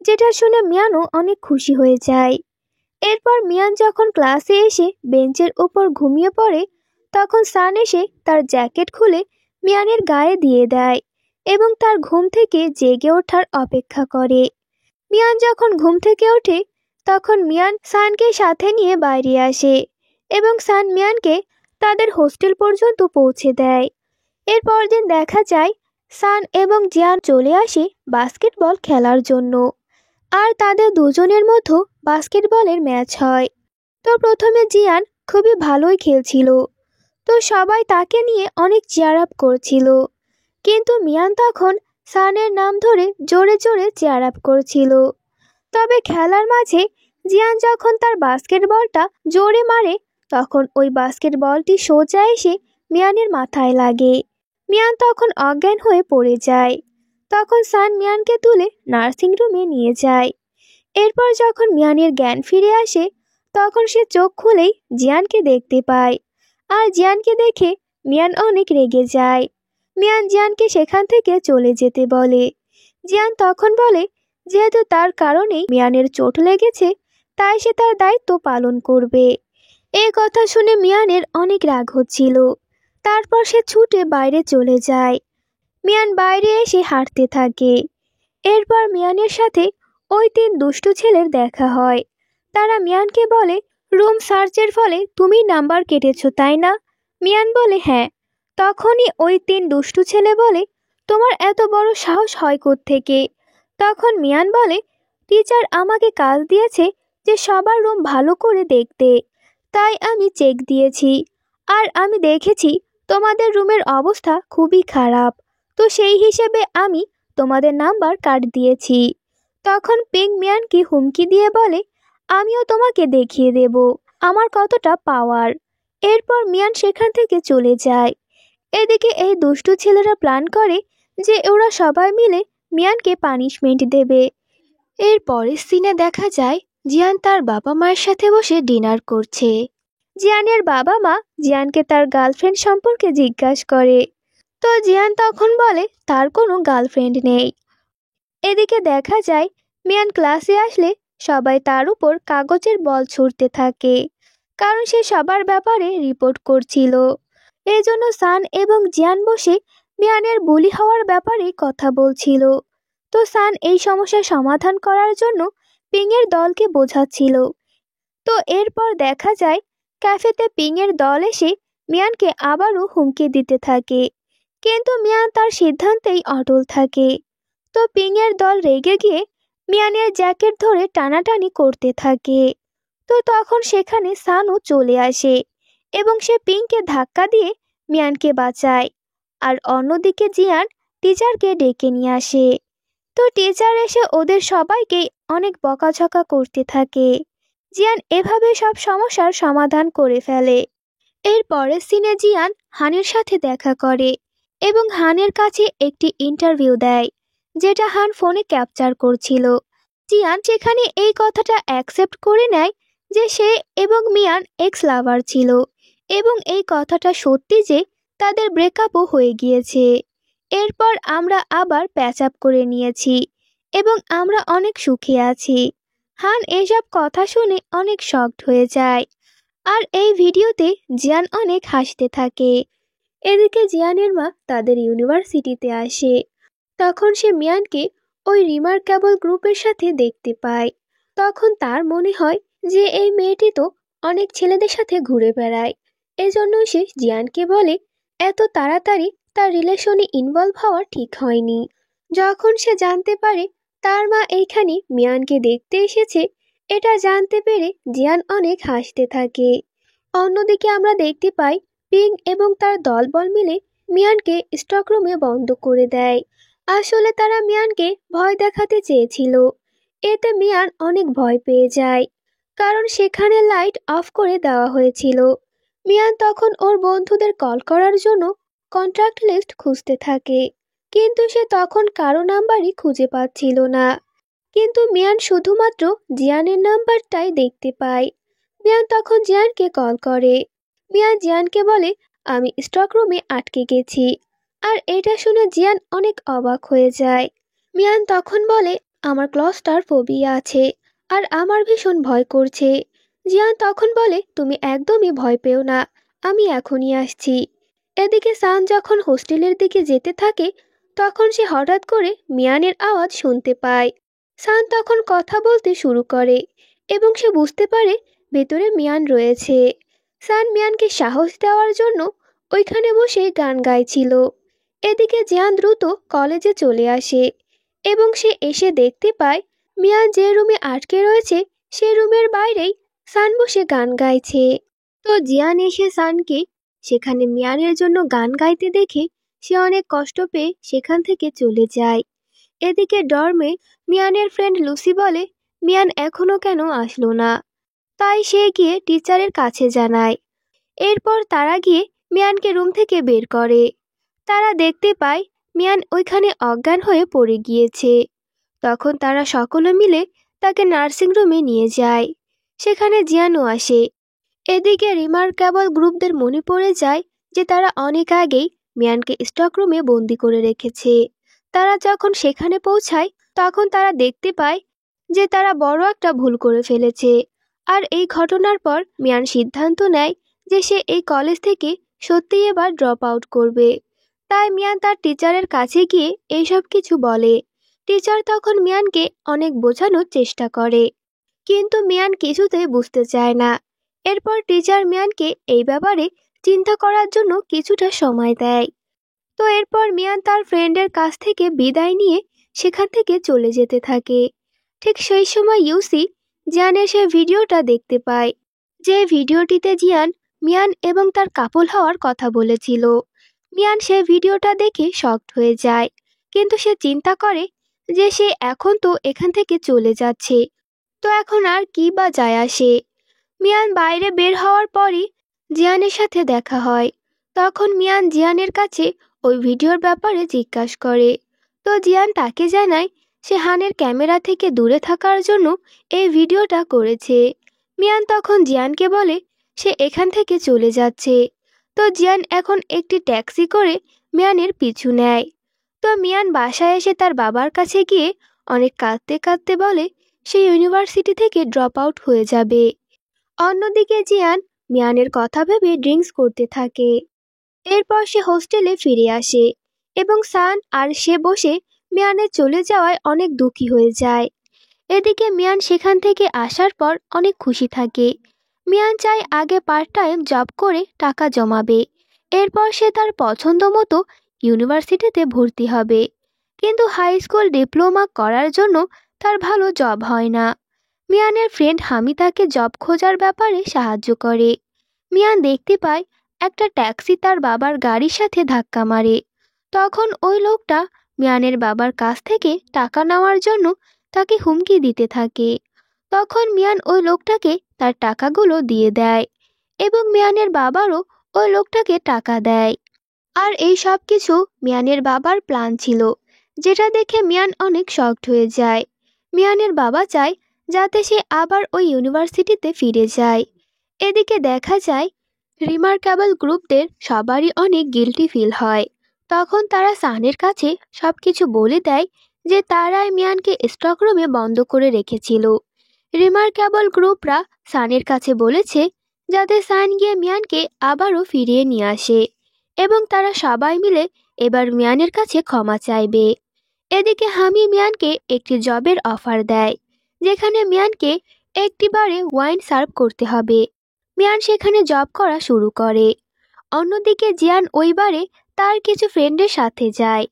যেটা শুনে মিয়ানও অনেক খুশি হয়ে যায়। এরপর মিয়ান যখন ক্লাসে এসে বেঞ্চের উপর ঘুমিয়ে পড়ে, তখন সান এসে তার জ্যাকেট খুলে মিয়ানের গায়ে দিয়ে দেয় এবং তার ঘুম থেকে জেগে ওঠার অপেক্ষা করে। মিয়ান যখন ঘুম থেকে ওঠে, তখন মিয়ান সানকে সাথে নিয়ে বাইরে আসে এবং সান মিয়ানকে তাদের হোস্টেল পর্যন্ত পৌঁছে দেয়। এরপর দিন দেখা যায় সান এবং জিয়ান চলে আসে বাস্কেটবল খেলার জন্য, আর তাদের দুজনের মধ্যে বাস্কেটবলের ম্যাচ হয়। তো প্রথমে জিয়ান খুবই ভালোই খেলছিল, তো সবাই তাকে নিয়ে অনেক চেয়ার আপ করছিল, কিন্তু মিয়ান তখন সানের নাম ধরে জোরে জোরে চেয়ার আপ করছিল। তবে খেলার মাঝে জিয়ান যখন তার বাস্কেটবলটা জোরে মারে, তখন ওই বাস্কেটবলটি সোজা এসে মিয়ানের মাথায় লাগে। মিয়ান তখন অজ্ঞান হয়ে পড়ে যায়। তখন সান মিয়ানকে তুলে নার্সিং রুমে নিয়ে যায়। এরপর যখন মিয়ানের জ্ঞান ফিরে আসে, তখন সে চোখ খুলেই জিয়ানকে দেখতে পায়। আর জিয়ানকে দেখে মিয়ান অনেক রেগে যায়। মিয়ান জিয়ানকে সেখান থেকে চলে যেতে বলে। জিয়ান তখন বলে যেহেতু তার কারণেই মিয়ানের চোট লেগেছে, তাই সে তার দায়িত্ব পালন করবে। এই কথা শুনে মিয়ানের অনেক রাগ হচ্ছিল। তারপর সে ছুটে বাইরে চলে যায়। মিয়ান বাইরে এসে হাঁটতে থাকে। এরপর মিয়ানের সাথে ওই 3 দুষ্টু ছেলের দেখা হয়। তারা মিয়ানকে বলে, রুম সার্চের ফলে তুমি নাম্বার কেটেছো তাই না? মিয়ান বলে হ্যাঁ। তখনই ওই 3 দুষ্টু ছেলে বলে, তোমার এত বড় সাহস হয় কোত্থেকে? তখন মিয়ান বলে, টিচার আমাকে কাজ দিয়েছে যে সবার রুম ভালো করে দেখতে, তাই আমি চেক দিয়েছি। আর আমি দেখেছি তোমাদের রুমের অবস্থা খুবই খারাপ, তো সেই হিসেবে আমি তোমাদের নাম্বার কাট দিয়েছি। তখন পিং মিয়ানকে হুমকি দিয়ে বলে, আমিও তোমাকে দেখিয়ে দেব আমার কতটা পাওয়ার। এরপর মিয়ান সেখান থেকে চলে যায়। এদিকে এই দুষ্টু ছেলেরা প্ল্যান করে যে ওরা সবাই মিলে মিয়ানকে পানিশমেন্ট দেবে। এর পরের সিনে দেখা যায় জিয়ান তার বাবা মায়ের সাথে বসে ডিনার করছে। জিয়ানের বাবা মা জিয়ানকে তার গার্লফ্রেন্ড সম্পর্কে জিজ্ঞাসা করে, তো জিয়ান তখন বলে তার কোনো গার্লফ্রেন্ড নেই। এদিকে দেখা যায় মিয়ান ক্লাসে আসলে সবাই তার উপর কাগজের বল ছুঁড়তে থাকে, কারণ সে সবার ব্যাপারে রিপোর্ট করছিল। এজন্য সান এবং জিয়ান বসে মিয়ানের বুলি হওয়ার ব্যাপারে কথা বলছিল। তো সান এই সমস্যার সমাধান করার জন্য পিংয়ের দলকে বোঝাচ্ছিল। তো এরপর দেখা যায় ক্যাফেতে পিংয়ের দল এসে মিয়ানকে আবারও হুমকি দিতে থাকে, কিন্তু মিয়ান তার সিদ্ধান্তেই অটল থাকে। তো পিংয়ের দল রেগে গিয়ে মিয়ানের জ্যাকেট ধরে টানাটানি করতে থাকে। তো তখন সেখানে সানও চলে আসে এবং সে পিংকে ধাক্কা দিয়ে মিয়ানকে বাঁচায়। আর অন্যদিকে জিয়ান টিচারকে ডেকে নিয়ে আসে। তো টিচার এসে ওদের সবাইকে অনেক বকাঝকা করতে থাকে। জিয়ান এভাবে সব সমস্যার সমাধান করে ফেলে। এর পরের সিনে জিয়ান হানের সাথে দেখা করে এবং হানের কাছে একটি ইন্টারভিউ দেয়, যেটা হান ফোনে ক্যাপচার করছিল। জিয়ান সেখানে এই কথাটা অ্যাকসেপ্ট করে নেয় যে সে এবং মিয়ান এক্স লাভার ছিল এবং এই কথাটা সত্যি যে তাদের ব্রেকআপও হয়ে গিয়েছে। এরপর আমরা আবার প্যাচ আপ করে নিয়েছি এবং আমরা অনেক সুখে আছি। হান এসব কথা শুনে অনেক শকড হয়ে যায়। আর এই ভিডিওতে জিয়ান অনেক হাসতে থাকে। এদিকে জিয়ানের মা তাদের ইউনিভার্সিটিতে আসে। তখন সে মিয়ানকে ওই রিমার্কেবল গ্রুপের সাথে দেখতে পায়। তখন তার মনে হয় যে এই মেয়েটি তো অনেক ছেলেদের সাথে ঘুরে বেড়ায়। এজন্য সে জিয়ানকে বলে এত তাড়াতাড়ি তার রিলেশনে ইনভলভ হওয়া ঠিক হয়নি। যখন সে জানতে পারে তার মা এইখানে মিয়ানকে দেখতে এসেছে, এটা জানতে পেরে জিয়ান অনেক হাসতে থাকে। অন্যদিকে আমরা দেখতে পাই পিং এবং তার দলবল মিলে মিয়ানকে স্টকরুমে বন্ধ করে দেয়। আসলে তারা মিয়ানকে ভয় দেখাতে চেয়েছিল। এতে মিয়ান অনেক ভয় পেয়ে যায়, কারণ সেখানে লাইট অফ করে দেওয়া হয়েছিল। মিয়ান তখন ওর বন্ধুদের কল করার জন্য কন্ট্যাক্ট লিস্ট খুঁজতে থাকে, কিন্তু সে তখন কারো নাম্বারই খুঁজে পাচ্ছিল না। কিন্তু মিয়ান শুধুমাত্র জিয়ানের নাম্বারটাই দেখতে পায়। মিয়ান তখন জিয়ানকে কল করে। মিয়ান জিয়ানকে বলে আমি স্টকরুমে আটকে গেছি। আর এটা শুনে জিয়ান অনেক অবাক হয়ে যায়। মিয়ান তখন বলে আমার ক্লস্টার ফোবিয়া আছে আর আমার ভীষণ ভয় করছে। জিয়ান তখন বলে তুমি একদমই ভয় পেও না, আমি এখনই আসছি। এদিকে সান যখন হোস্টেলের দিকে যেতে থাকে তখন সে হঠাৎ করে মিয়ানের আওয়াজ শুনতে পায়। সান তখন কথা বলতে শুরু করে এবং সে বুঝতে পারে ভেতরে মিয়ান রয়েছে। সান মিয়ানকে সাহস দেওয়ার জন্য ওইখানে বসে গান গাইছিল। এদিকে জিয়ান দ্রুত কলেজে চলে আসে এবং সে এসে দেখতে পায় মিয়ান যে রুমে আটকে রয়েছে সে রুমের বাইরেই সান বসে গান গাইছে। তো জিয়ান এসে সানকে সেখানে মিয়ানের জন্য গান গাইতে দেখে সে অনেক কষ্ট পেয়ে সেখান থেকে চলে যায়। এদিকে ডর্মে মিয়ানের ফ্রেন্ড লুসি বলে মিয়ান এখনো কেন আসলো না, তাই সে গিয়ে টিচারের কাছে জানায়। এরপর তারা গিয়ে মিয়ানকে রুম থেকে বের করে। তারা দেখতে পায় মিয়ান ওইখানে অজ্ঞান হয়ে পড়ে গিয়েছে। তখন তারা সকলে মিলে তাকে নার্সিং রুমে নিয়ে যায়। সেখানে জিয়ানও আসে। এদিকে রিমার্কেবল গ্রুপদের মনে পড়ে যায় যে তারা অনেক আগেই মিয়ানকে স্টকরুমে বন্দি করে রেখেছে। তারা যখন সেখানে পৌঁছায় তখন তারা দেখতে পায় যে তারা বড় একটা ভুল করে ফেলেছে। আর এই ঘটনার পর মিয়ান সিদ্ধান্ত নেয় যে সে এই কলেজ থেকে সত্যিই এবার ড্রপ আউট করবে। তাই মিয়ান তার টিচারের কাছে গিয়ে এইসব কিছু বলে। টিচার তখন মিয়ানকে অনেক বোঝানোর চেষ্টা করে, কিন্তু মিয়ান কিছুতেই বুঝতে চায় না। এরপর টিচার মিয়ানকে এই ব্যাপারে চিন্তা করার জন্য কিছুটা সময় দেয়। তো এরপর মিয়ান তার ফ্রেন্ডের কাছ থেকে বিদায় নিয়ে সেখান থেকে চলে যেতে থাকে। ঠিক সেই সময় ইউসি জিয়ানের সেই ভিডিওটা দেখতে পায়, যে ভিডিওটিতে জিয়ান মিয়ান এবং তার কাপল হওয়ার কথা বলেছিল। মিয়ান সেই ভিডিওটা দেখে শকড হয়ে যায়, কিন্তু সে চিন্তা করে যে সে এখন তো এখান থেকে চলে যাচ্ছে, তো এখন আর কি বা যায় আসে। মিয়ান বাইরে বের হওয়ার পরই জিয়ানের সাথে দেখা হয়। তখন মিয়ান জিয়ানের কাছে ওই ভিডিওর ব্যাপারে জিজ্ঞাসা করে। তো জিয়ান তাকে জানায় সে হানের ক্যামেরা থেকে দূরে থাকার জন্য এই ভিডিওটা করেছে। মিয়ান তখন জিয়ানকে বলে সে এখান থেকে চলে যাচ্ছে। তো জিয়ান এখন একটি ট্যাক্সি করে মিয়ানের পিছু নেয়। তো মিয়ান বাসায় এসে তার বাবার কাছে গিয়ে অনেক কাঁদতে কাঁদতে বলে সে ইউনিভার্সিটি থেকে ড্রপ আউট হয়ে যাবে। অন্যদিকে জিয়ান মিয়ানের কথা ভেবে ড্রিঙ্কস করতে থাকে। এরপর সে হোস্টেলে ফিরে আসে এবং সান আর সে বসে মিয়ানের চলে যাওয়ায় অনেক দুঃখী হয়ে যায়। এদিকে মিয়ান সেখান থেকে আসার পর অনেক খুশি থাকে। মিয়ান চায় আগে পার্ট টাইম জব করে টাকা জমাবে, এরপর সে তার পছন্দ মতো ইউনিভার্সিটিতে ভর্তি হবে। কিন্তু হাই স্কুল ডিপ্লোমা করার জন্য তার ভালো জব হয় না। মিয়ানের ফ্রেন্ড হামি তাকে জব খোঁজার ব্যাপারে সাহায্য করে। মিয়ান দেখতে পায় একটা ট্যাক্সি তার বাবার গাড়ির সাথে ধাক্কা মারে। তখন ওই লোকটা মিয়ানের বাবার কাছ থেকে টাকা নেওয়ার জন্য তাকে হুমকি দিতে থাকে। তখন মিয়ান ওই লোকটাকে তার টাকাগুলো দিয়ে দেয় এবং মিয়ানের বাবারও ওই লোকটাকে টাকা দেয়। আর এই সব কিছু মিয়ানের বাবার প্ল্যান ছিল, যেটা দেখে মিয়ান অনেক শকড হয়ে যায়। মিয়ানের বাবা চায় যাতে সে আবার ওই ইউনিভার্সিটিতে ফিরে যায়। এদিকে দেখা যায় রিমার্কেবল গ্রুপদের সবারই অনেক গিল্টি ফিল হয়। তখন তারা সানের কাছে সবকিছু বলে দেয় যে তারাই মিয়ানকে স্টকরুমে বন্ধ করে রেখেছিল। রিমার্কেবল গ্রুপরা সানের কাছে বলেছে যাতে সান গিয়ে মিয়ানকে আবারও ফিরিয়ে নিয়ে আসে এবং তারা সবাই মিলে এবার মিয়ানের কাছে ক্ষমা চাইবে। এদিকে হামি মিয়ানকে একটি জবের অফার দেয়, যেখানে মিয়ানকে একটি বারে ওয়াইন সার্ভ করতে হবে। মিয়ান সেখানে জব করা শুরু করে। অন্যদিকে জিয়ান ওই বারে তার কিছু ফ্রেন্ডের সাথে যায়।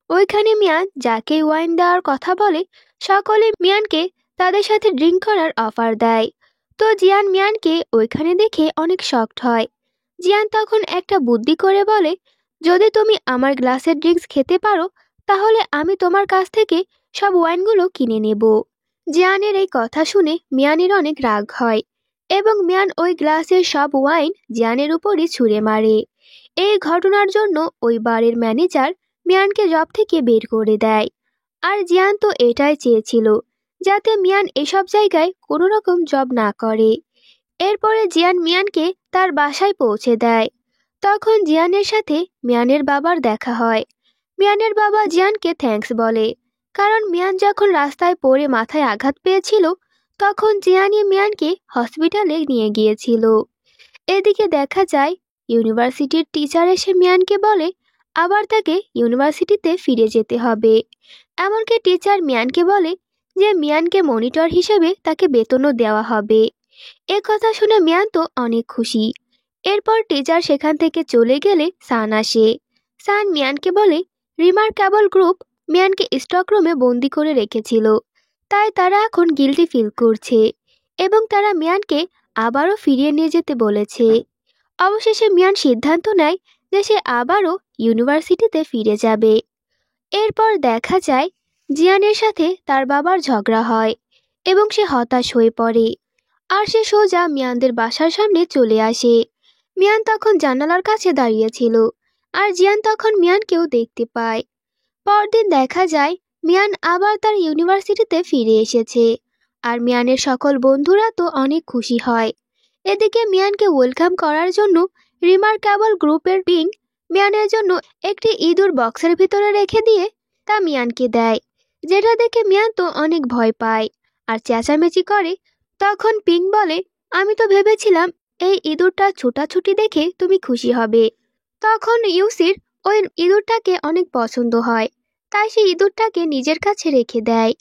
ওইখানে মিয়ান যাকে ওয়াইন দেওয়ার কথা বলে সকলে মিয়ানকে তাদের সাথে ড্রিঙ্ক করার অফার দেয়। তো জিয়ান মিয়ানকে ওইখানে দেখে অনেক শকড হয়। জিয়ান তখন একটা বুদ্ধি করে বলে, যদি তুমি আমার গ্লাসের ড্রিঙ্কস খেতে পারো তাহলে আমি তোমার কাছ থেকে সব ওয়াইনগুলো কিনে নেব। জিয়ানের এই কথা শুনে মিয়ানের অনেক রাগ হয় এবং মিয়ান ওই গ্লাসের সব ওয়াইন জিয়ানের উপরই ছুঁড়ে মারে। এই ঘটনার জন্য ওই বারের ম্যানেজার মিয়ানকে জব থেকে বের করে দেয়। আর জিয়ান তো এটাই চেয়েছিল, যাতে মিয়ান এসব জায়গায় কোনো রকম জব না করে। এরপরে জিয়ান মিয়ানকে তার বাসায় পৌঁছে দেয়। তখন জিয়ানের সাথে মিয়ানের বাবার দেখা হয়। মিয়ানের বাবা জিয়ানকে থ্যাঙ্কস বলে, কারণ মিয়ান যখন রাস্তায় পড়ে মাথায় আঘাত পেয়েছিল তখন জিয়ানই মিয়ানকে হসপিটালে নিয়ে গিয়েছিল। এদিকে দেখা যায় ইউনিভার্সিটির টিচার এসে মিয়ানকে বলে আবার তাকে ইউনিভার্সিটিতে ফিরে যেতে হবে। এমনকি টিচার মিয়ানকে বলে যে মিয়ানকে মনিটর হিসেবে তাকে বেতনও দেওয়া হবে। এ কথা শুনে মিয়ান তো অনেক খুশি। এরপর টিচার সেখান থেকে চলে গেলে সান আসে। সান মিয়ানকে বলে রিমার্কেবল গ্রুপ মিয়ানকে স্টকরুমে বন্দি করে রেখেছিল, তাই তারা এখন গিল্টি ফিল করছে এবং তারা মিয়ানকে আবারও ফিরিয়ে নিয়ে যেতে বলেছে। অবশেষে মিয়ান সিদ্ধান্ত নেয় যে সে আবারও ইউনিভার্সিটিতে ফিরে যাবে। এরপর দেখা যায় জিয়ানের সাথে তার বাবার ঝগড়া হয় এবং সে হতাশ হয়ে পড়ে। আর সে সোজা মিয়ানদের বাসার সামনে চলে আসে। মিয়ান তখন জানালার কাছে দাঁড়িয়েছিল আর জিয়ান তখন মিয়ানকেও দেখতে পায়। পরদিন দেখা যায় মিয়ান আবার তার ইউনিভার্সিটিতে ফিরে এসেছে আর মিয়ানের সকল বন্ধুরা তো অনেক খুশি হয়। এদিকে মিয়ানকে ওয়েলকাম করার জন্য রিমার্কেবল গ্রুপের টিম মিয়ানের জন্য একটি ইঁদুর বক্সের ভিতরে রেখে দিয়ে তা মিয়ানকে দেয়, যেটা দেখে মিয়ান তো অনেক ভয় পায় আর চেঁচামেচি করে। তখন পিং বলে, আমি তো ভেবেছিলাম এই ইঁদুরটা ছুটাছুটি দেখে তুমি খুশি হবে। তখন ইউসির ওই ইঁদুরটাকে অনেক পছন্দ হয়, তাই সে ইঁদুরটাকে নিজের কাছে রেখে দেয়।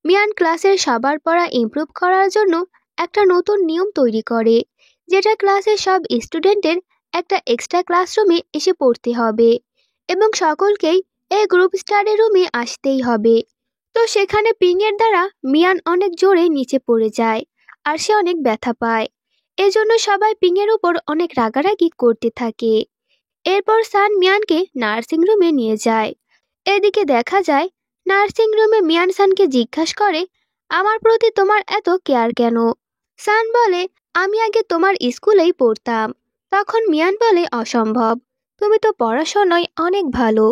মিয়ান ক্লাসের সবার পড়া ইমপ্রুভ করার জন্য একটা নতুন নিয়ম তৈরি করে, যেটা ক্লাসের সব স্টুডেন্টের একটা এক্সট্রা ক্লাসরুমে এসে পড়তে হবে এবং সকলকেই এই গ্রুপ স্টাডি রুমে আসতেই হবে। তো সেখানে পিংয়ের দ্বারা মিয়ান অনেক জোরে নিচে পড়ে যায় আর সে অনেক ব্যথা পায়। এজন্য সবাই পিংয়ের উপর অনেক রাগারাগি করতে থাকে। এরপর সান মিয়ানকে নার্সিং রুমে নিয়ে যায়। এদিকে দেখা যায় নার্সিং রুমে মিয়ান সানকে জিজ্ঞাসা করে, আমার প্রতি তোমার এত কেয়ার কেন? সান বলে, আমি আগে তোমার স্কুলেই পড়তাম। তখন মিয়ান বলে, অসম্ভব, তুমি তো পড়াশোনায় অনেক ভালো,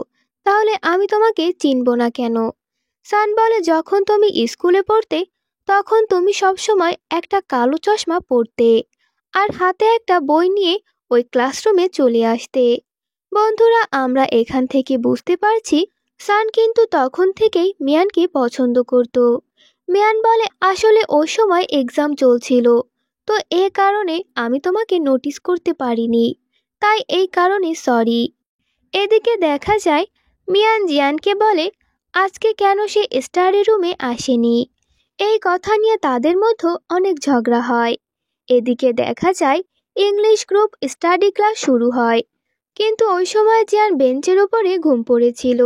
তাহলে আমি তোমাকে চিনব না কেন? সান বলে, যখন তুমি স্কুলে পড়তে তখন তুমি সবসময় একটা কালো চশমা পরতে আর হাতে একটা বই নিয়ে ওই ক্লাসরুমে চলে আসতে। বন্ধুরা, আমরা এখান থেকে বুঝতে পারছি সান কিন্তু তখন থেকেই মিয়ানকে পছন্দ করত। মিয়ান বলে, আসলে ওই সময় এক্সাম চলছিল, তো এ কারণে আমি তোমাকে নোটিস করতে পারিনি, তাই এই কারণে সরি। এদিকে দেখা যায় মিয়ান জিয়ানকে বলে আজকে কেন সে স্টাডি রুমে আসেনি। এই কথা নিয়ে তাদের মধ্যে অনেক ঝগড়া হয়। এদিকে দেখা যায় ইংলিশ গ্রুপ স্টাডি ক্লাস শুরু হয়, কিন্তু ওই সময় জিয়ান বেঞ্চের উপরে ঘুম পড়েছিল।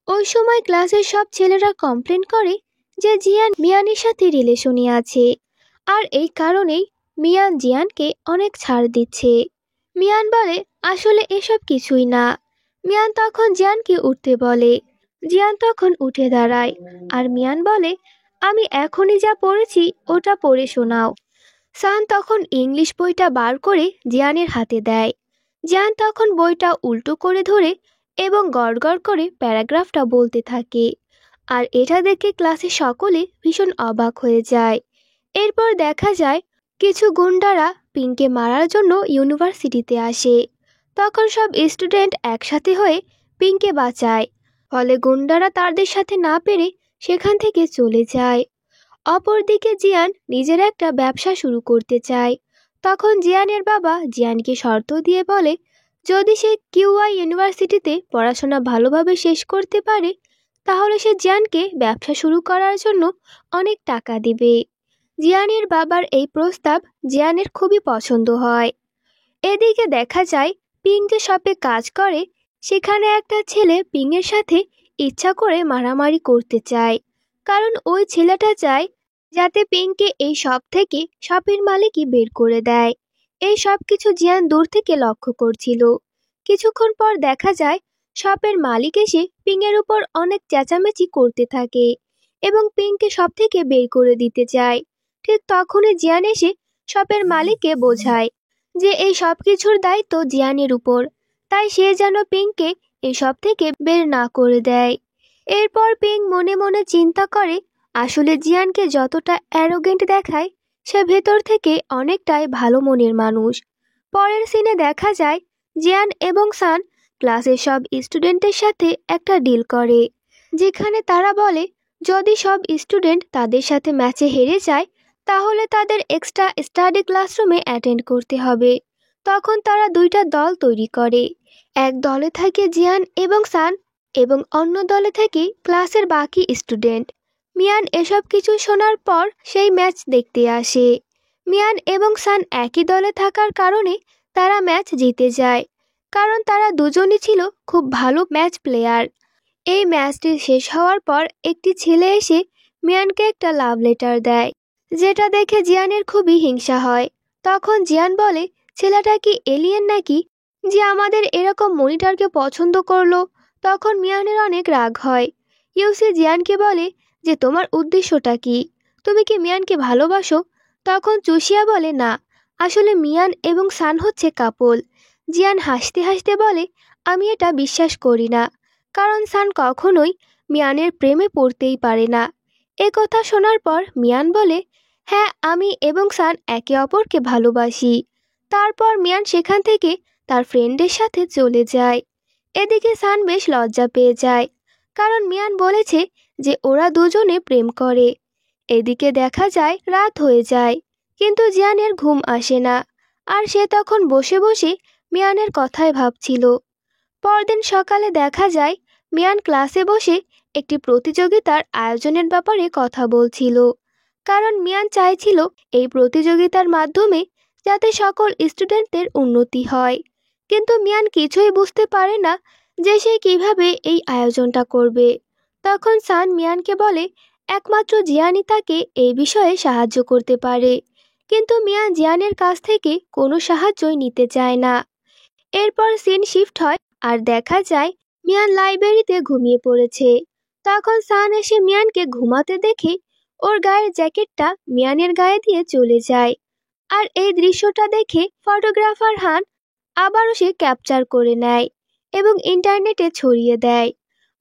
ওই সময় ক্লাসের সব ছেলেরা কমপ্লেন করে যে জিয়ান মিয়ানের সাথে রিলেশনে আছে, আর এই কারণেই মিয়ান জিয়ানকে অনেক ছাড় দিচ্ছে। মিয়ান বলে আসলে এসব কিছুই না। মিয়ান তখন জিয়ানকে উঠতে বলে। জিয়ান তখন উঠে দাঁড়ায়, আর মিয়ান বলে আমি এখনই যা পড়েছি ওটা পড়ে শোনাও। সান তখন ইংলিশ বইটা বার করে জিয়ানের হাতে দেয়। জিয়ান তখন বইটা উল্টো করে ধরে এবং গড়গড় করে প্যারাগ্রাফটা বলতে থাকে, আর এটা দেখে ক্লাসে সকলে ভীষণ অবাক হয়ে যায়। এরপর দেখা যায় কিছু গুন্ডারা পিংকে মারার জন্য ইউনিভার্সিটিতে আসে। তখন সব স্টুডেন্ট একসাথে হয়ে পিংকে বাঁচায়, ফলে গুন্ডারা তাদের সাথে না পেরে সেখান থেকে চলে যায়। অপরদিকে জিয়ান নিজের একটা ব্যবসা শুরু করতে চায়। তখন জিয়ানের বাবা জিয়ানকে শর্ত দিয়ে বলে যদি সে কিউআই ইউনিভার্সিটিতে পড়াশোনা ভালোভাবে শেষ করতে পারে তাহলে সে জিয়ানকে ব্যবসা শুরু করার জন্য অনেক টাকা দিবে। জিয়ানের বাবার এই প্রস্তাব জিয়ানের খুবই পছন্দ হয়। এদিকে দেখা যায় পিং যে শপে কাজ করে সেখানে একটা ছেলে পিংয়ের সাথে ইচ্ছা করে মারামারি করতে চায়, কারণ ওই ছেলেটা চায় যাতে পিংকে এই শপ থেকে শপের মালিকই বের করে দেয়। এই সব কিছু জিয়ান দূর থেকে লক্ষ্য করছিল। কিছুক্ষণ পর দেখা যায় শপের মালিক এসে পিংয়ের উপর অনেক চেঁচামেচি করতে থাকে এবং পিংকে শপ থেকে বের করে দিতে চায়। ঠিক তখনই জিয়ান এসে শপের মালিককে বোঝায় যে এই সব কিছুর দায়িত্ব জিয়ানের উপর, তাই সে যেন পিংকে এই সব থেকে বের না করে দেয়। এরপর পিং মনে মনে চিন্তা করে আসলে জিয়ানকে যতটা অ্যারোগেন্ট দেখায় সে ভেতর থেকে অনেকটাই ভালো মনের মানুষ। পরের সিনে দেখা যায় জিয়ান এবং সান ক্লাসের সব স্টুডেন্টের সাথে একটা ডিল করে, যেখানে তারা বলে যদি সব স্টুডেন্ট তাদের সাথে ম্যাচে হেরে যায় তাহলে তাদের এক্সট্রা স্টাডি ক্লাসরুমে অ্যাটেন্ড করতে হবে। তখন তারা দুইটা দল তৈরি করে, এক দলে থাকে জিয়ান এবং সান এবং অন্য দলে থাকে ক্লাসের বাকি স্টুডেন্ট। মিয়ান এসব কিছু শোনার পর সেই ম্যাচ দেখতে আসে। মিয়ান এবং সান একই দলে থাকার কারণে তারা ম্যাচ জিতে যায়, কারণ তারা দুজনই ছিল খুব ভালো ম্যাচ প্লেয়ার। এই ম্যাচটি শেষ হওয়ার পর একটি ছেলে এসে মিয়ানকে একটা লাভ লেটার দেয়, যেটা দেখে জিয়ানের খুবই হিংসা হয়। তখন জিয়ান বলে ছেলেটা কি এলিয়েন নাকি যে আমাদের এরকম মনিটরকে পছন্দ করলো। তখন মিয়ানের অনেক রাগ হয়। ইউসি জিয়ানকে বলে যে তোমার উদ্দেশ্যটা কি, তুমি কি মিয়ানকে ভালোবাসো? তখন চুষিয়া বলে না, আসলে মিয়ান এবং সান হচ্ছে কাপল। জিয়ান হাসতে হাসতে বলে আমি এটা বিশ্বাস করি না, কারণ সান কখনোই মিয়ানের প্রেমে পড়তেই পারে না। এ কথা শোনার পর মিয়ান বলে হ্যাঁ আমি এবং সান একে অপরকে ভালোবাসি। তারপর মিয়ান সেখান থেকে তার ফ্রেন্ডের সাথে চলে যায়। এদিকে সান বেশ লজ্জা পেয়ে যায়, কারণ মিয়ান বলেছে যে ওরা দুজনে প্রেম করে। এদিকে দেখা যায় রাত হয়ে যায়, কিন্তু জিয়ানের ঘুম আসে না, আর সে তখন বসে বসে মিয়ানের কথাই ভাবছিল। পরদিন সকালে দেখা যায় মিয়ান ক্লাসে বসে একটি প্রতিযোগিতার আয়োজনের ব্যাপারে কথা বলছিল, কারণ মিয়ান চাইছিল এই প্রতিযোগিতার মাধ্যমে যাতে সকল স্টুডেন্টদের উন্নতি হয়। কিন্তু মিয়ান কিছুই বুঝতে পারে না যে সে কিভাবে এই আয়োজনটা করবে। তখন সান মিয়ানকে বলে একমাত্র জিয়ানই তাকে এই বিষয়ে সাহায্য করতে পারে, কিন্তু মিয়ান জিয়ানের কাছ থেকে কোনো সাহায্যই নিতে চায় না। এরপর সিন শিফট হয় আর দেখা যায় মিয়ান লাইব্রেরিতে ঘুমিয়ে পড়েছে। তখন সান এসে মিয়ানকে ঘুমাতে দেখে ওর গায়ের জ্যাকেটটা মিয়ানের গায়ে দিয়ে চলে যায়, আর এই দৃশ্যটা দেখে ফটোগ্রাফার হান আবারও সে ক্যাপচার করে নেয় এবং ইন্টারনেটে ছড়িয়ে দেয়।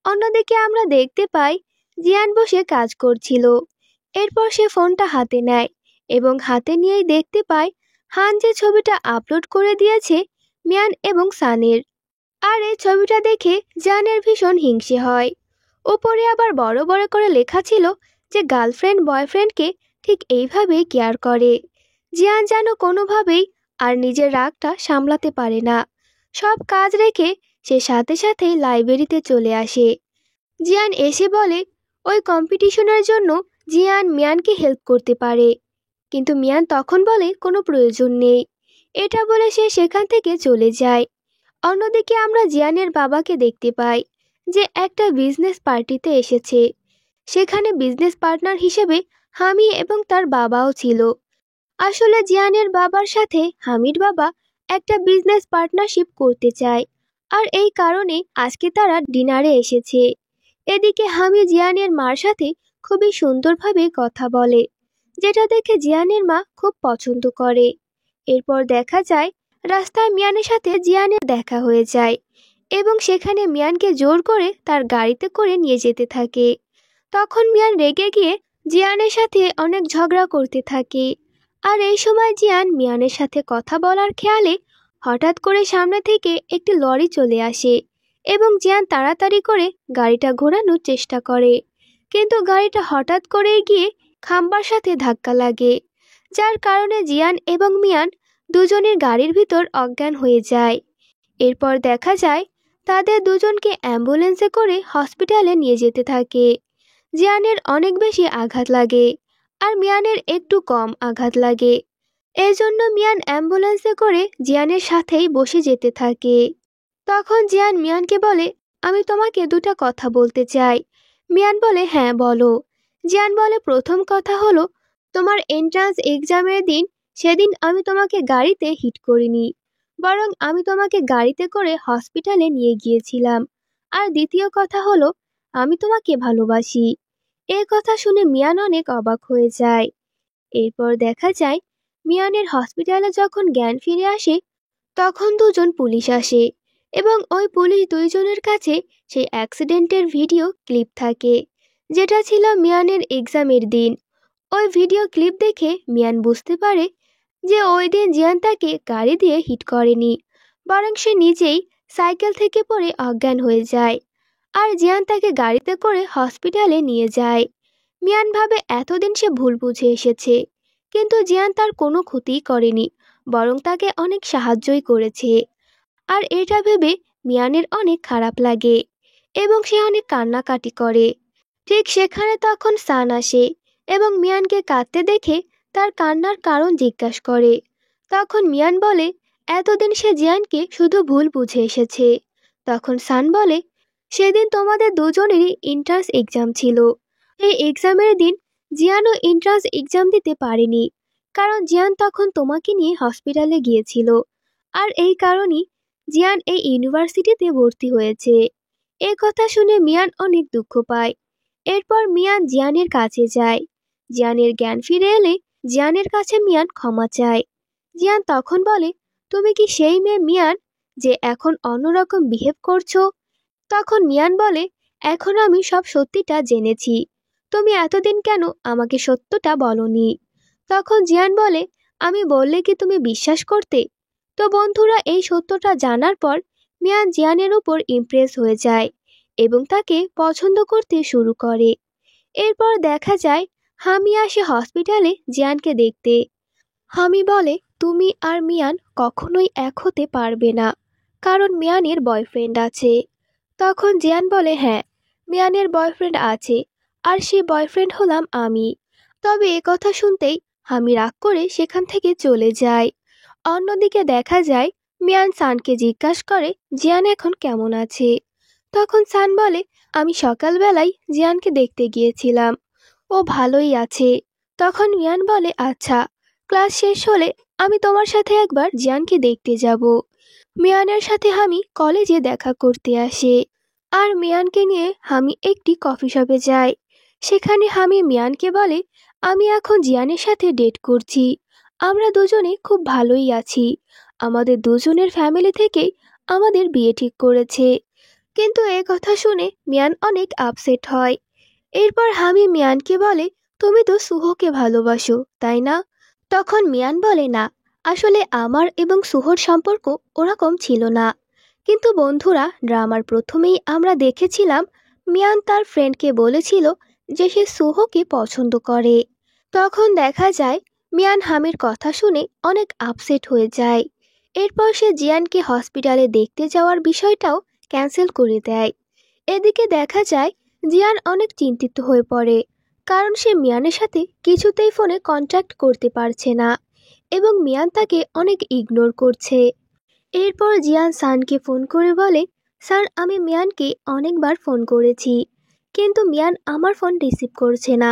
অন্যদিকে আমরা দেখতে পাই জিয়ান বসে কাজ করছিল। এরপর সে ফোনটা হাতে নেয় এবং হাতে নিয়েই দেখতে পায় হান যে ছবিটা আপলোড করে দিয়েছে মিয়ান এবং সানের, আর এই ছবিটা দেখে জিয়ানের ভীষণ হিংসে হয়। উপরে আবার বড় বড় করে লেখা ছিল যে গার্লফ্রেন্ড বয়ফ্রেন্ডকে ঠিক এইভাবেই কেয়ার করে। জিয়ান যেন কোনোভাবেই আর নিজের রাগটা সামলাতে পারে না। সব কাজ রেখে সে সাথে সাথেই লাইব্রেরিতে চলে আসে। জিয়ান এসে বলে ওই কম্পিটিশনের জন্য জিয়ান মিয়ানকে হেল্প করতে পারে, কিন্তু মিয়ান তখন বলে কোনো প্রয়োজন নেই। এটা বলে সে সেখান থেকে চলে যায়। অন্যদিকে আমরা জিয়ানের বাবাকে দেখতে পাই যে একটা বিজনেস পার্টিতে এসেছে। সেখানে বিজনেস পার্টনার হিসেবে হামি এবং তার বাবাও ছিল। আসলে জিয়ানের বাবার সাথে হামির বাবা একটা বিজনেস পার্টনারশিপ করতে চায়, আর এই কারণে আজকে তারা ডিনারে এসেছে। এদিকে হামি জিয়ানের মার সাথে খুবই সুন্দরভাবে কথা বলে, যেটা দেখে জিয়ানের মা খুব পছন্দ করে। এরপর দেখা যায় রাস্তায় মিয়ানের সাথে জিয়ানের দেখা হয়ে যায় এবং সেখানে মিয়ানকে জোর করে তার গাড়িতে করে নিয়ে যেতে থাকে। তখন মিয়ান রেগে গিয়ে জিয়ানের সাথে অনেক ঝগড়া করতে থাকে। আর এই সময় জিয়ান মিয়ানের সাথে কথা বলার খেয়ালে হঠাৎ করে সামনে থেকে একটি লরি চলে আসে এবং জিয়ান তাড়াতাড়ি করে গাড়িটা ঘোরানোর চেষ্টা করে, কিন্তু গাড়িটা হঠাৎ করে গিয়ে খাম্বার সাথে ধাক্কা লাগে, যার কারণে জিয়ান এবং মিয়ান দুজনের গাড়ির ভিতর অজ্ঞান হয়ে যায়। এরপর দেখা যায় তাদের দুজনকে অ্যাম্বুলেন্সে করে হসপিটালে নিয়ে যেতে থাকে। জিয়ানের অনেক বেশি আঘাত লাগে আর মিয়ানের একটু কম আঘাত লাগে। এই জন্য মিয়ান অ্যাম্বুলেন্সে করে জিয়ানের সাথেই বসে যেতে থাকে। তখন জিয়ান মিয়ানকে বলে, আমি তোমাকে দুটো কথা বলতে চাই। মিয়ান বলে, হ্যাঁ বলো। জিয়ান বলে, প্রথম কথা হলো, তোমার এন্ট্রান্স এক্সামের দিন সেদিন আমি তোমাকে গাড়িতে হিট করিনি, বরং আমি তোমাকে গাড়িতে করে হসপিটালে নিয়ে গিয়েছিলাম। আর দ্বিতীয় কথা হলো, আমি তোমাকে ভালোবাসি। এই কথা শুনে মিয়ান অনেক অবাক হয়ে যায়। এরপর দেখা যায় মিয়ানের হসপিটালে যখন জ্ঞান ফিরে আসে তখন দুজন পুলিশ আসে এবং ওই পুলিশ দুইজনের কাছে সেই অ্যাক্সিডেন্টের ভিডিও ক্লিপ থাকে, যেটা ছিল মিয়ানের এক্সামের দিন। ওই ভিডিও ক্লিপ দেখে মিয়ান বুঝতে পারে যে ওই দিন জিয়ান তাকে গাড়ি দিয়ে হিট করেনি, বরং সে নিজেই সাইকেল থেকে পড়ে অজ্ঞান হয়ে যায় আর জিয়ান তাকে গাড়িতে করে হসপিটালে নিয়ে যায়। মিয়ান ভাবে এতদিন সে ভুল বুঝে এসেছে, কিন্তু জিয়ান তার কোনো ক্ষতিই করেনি, বরং তাকে অনেক সাহায্যই করেছে। আর এটা ভেবে মিয়ানের অনেক খারাপ লাগে এবং সে অনেক কান্নাকাটি করে। ঠিক সেখানে তখন সান আসে এবং মিয়ানকে কাঁদতে দেখে তার কান্নার কারণ জিজ্ঞাসা করে। তখন মিয়ান বলে এতদিন সে জিয়ানকে শুধু ভুল বুঝে এসেছে। তখন সান বলে, সেদিন তোমাদের দুজনেরই এন্ট্রান্স এক্সাম ছিল। এই এক্সামের দিন জিয়ানও এন্ট্রান্স এক্সাম দিতে পারেনি, কারণ জিয়ান তখন তোমাকে নিয়ে হসপিটালে গিয়েছিল। আর এই কারণেই জিয়ান এই ইউনিভার্সিটিতে ভর্তি হয়েছে। এই কথা শুনে মিয়ান অনেক দুঃখ পায়। এরপর মিয়ান জিয়ানের কাছে যায়। জিয়ানের জ্ঞান ফিরে এলে জিয়ানের কাছে মিয়ান ক্ষমা চায়। জিয়ান তখন বলে, তুমি কি সেই মেয়ে মিয়ান যে এখন অন্যরকম বিহেভ করছো? তখন মিয়ান বলে, এখন আমি সব সত্যিটা জেনেছি, তুমি এতদিন কেন আমাকে সত্যটা বলনি? তখন জিয়ান বলে, আমি বললে কি তুমি বিশ্বাস করতে? তো বন্ধুরা, এই সত্যটা জানার পর মিয়ান জিয়ানের উপর ইমপ্রেস হয়ে যায় এবং তাকে পছন্দ করতে শুরু করে। এরপর দেখা যায় হামি আসে হসপিটালে জিয়ানকে দেখতে। হামি বলে, তুমি আর মিয়ান কখনোই এক হতে পারবে না, কারণ মিয়ানের বয়ফ্রেন্ড আছে। তখন জিয়ান বলে, হ্যাঁ, মিয়ানের বয়ফ্রেন্ড আছে, আর সেই বয়ফ্রেন্ড হলাম আমি। তবে এ কথা শুনতেই হামি রাগ করে সেখান থেকে চলে যায়। অন্যদিকে দেখা যায় মিয়ান সানকে জিজ্ঞাসা করে জিয়ান এখন কেমন আছে। তখন সান বলে, আমি সকালবেলায় জিয়ানকে দেখতে গিয়েছিলাম, ও ভালোই আছে। তখন মিয়ান বলে, আচ্ছা, ক্লাস শেষ হলে আমি তোমার সাথে একবার জিয়ানকে দেখতে যাব। মিয়ানের সাথে হামি কলেজে দেখা করতে আসে আর মিয়ানকে নিয়ে হামি একটি কফি শপে যায়। সেখানে হামি মিয়ানকে বলে, আমি এখন জিয়ানের সাথে ডেট করছি, আমরা দুজনে খুব ভালোই আছি, আমাদের দুজনের ফ্যামিলি থেকেই আমাদের বিয়ে ঠিক করেছে। কিন্তু এই কথা শুনে মিয়ান অনেক আপসেট হয়। এরপর হামি মিয়ানকে বলে, তুমি তো সুহকে ভালোবাসো, তাই না? তখন মিয়ান বলে, না, আসলে আমার এবং সুহর সম্পর্ক ওরকম ছিল না। কিন্তু বন্ধুরা, ড্রামার প্রথমেই আমরা দেখেছিলাম মিয়ান তার ফ্রেন্ডকে বলেছিল যে সে সুহকে পছন্দ করে। তখন দেখা যায় মিয়ান হামির কথা শুনে অনেক আপসেট হয়ে যায়। এরপর সে জিয়ানকে হসপিটালে দেখতে যাওয়ার বিষয়টাও ক্যান্সেল করে দেয়। এদিকে দেখা যায় জিয়ান অনেক চিন্তিত হয়ে পড়ে। কারণ সে মিয়ানের সাথে কিছুতেই ফোনে কন্ট্যাক্ট করতে পারছে না এবং মিয়ান তাকে অনেক ইগনোর করছে। এরপর জিয়ান সানকে ফোন করে বলে, স্যার আমি মিয়ানকে অনেকবার ফোন করেছি কিন্তু মিয়ান আমার ফোন রিসিভ করছে না,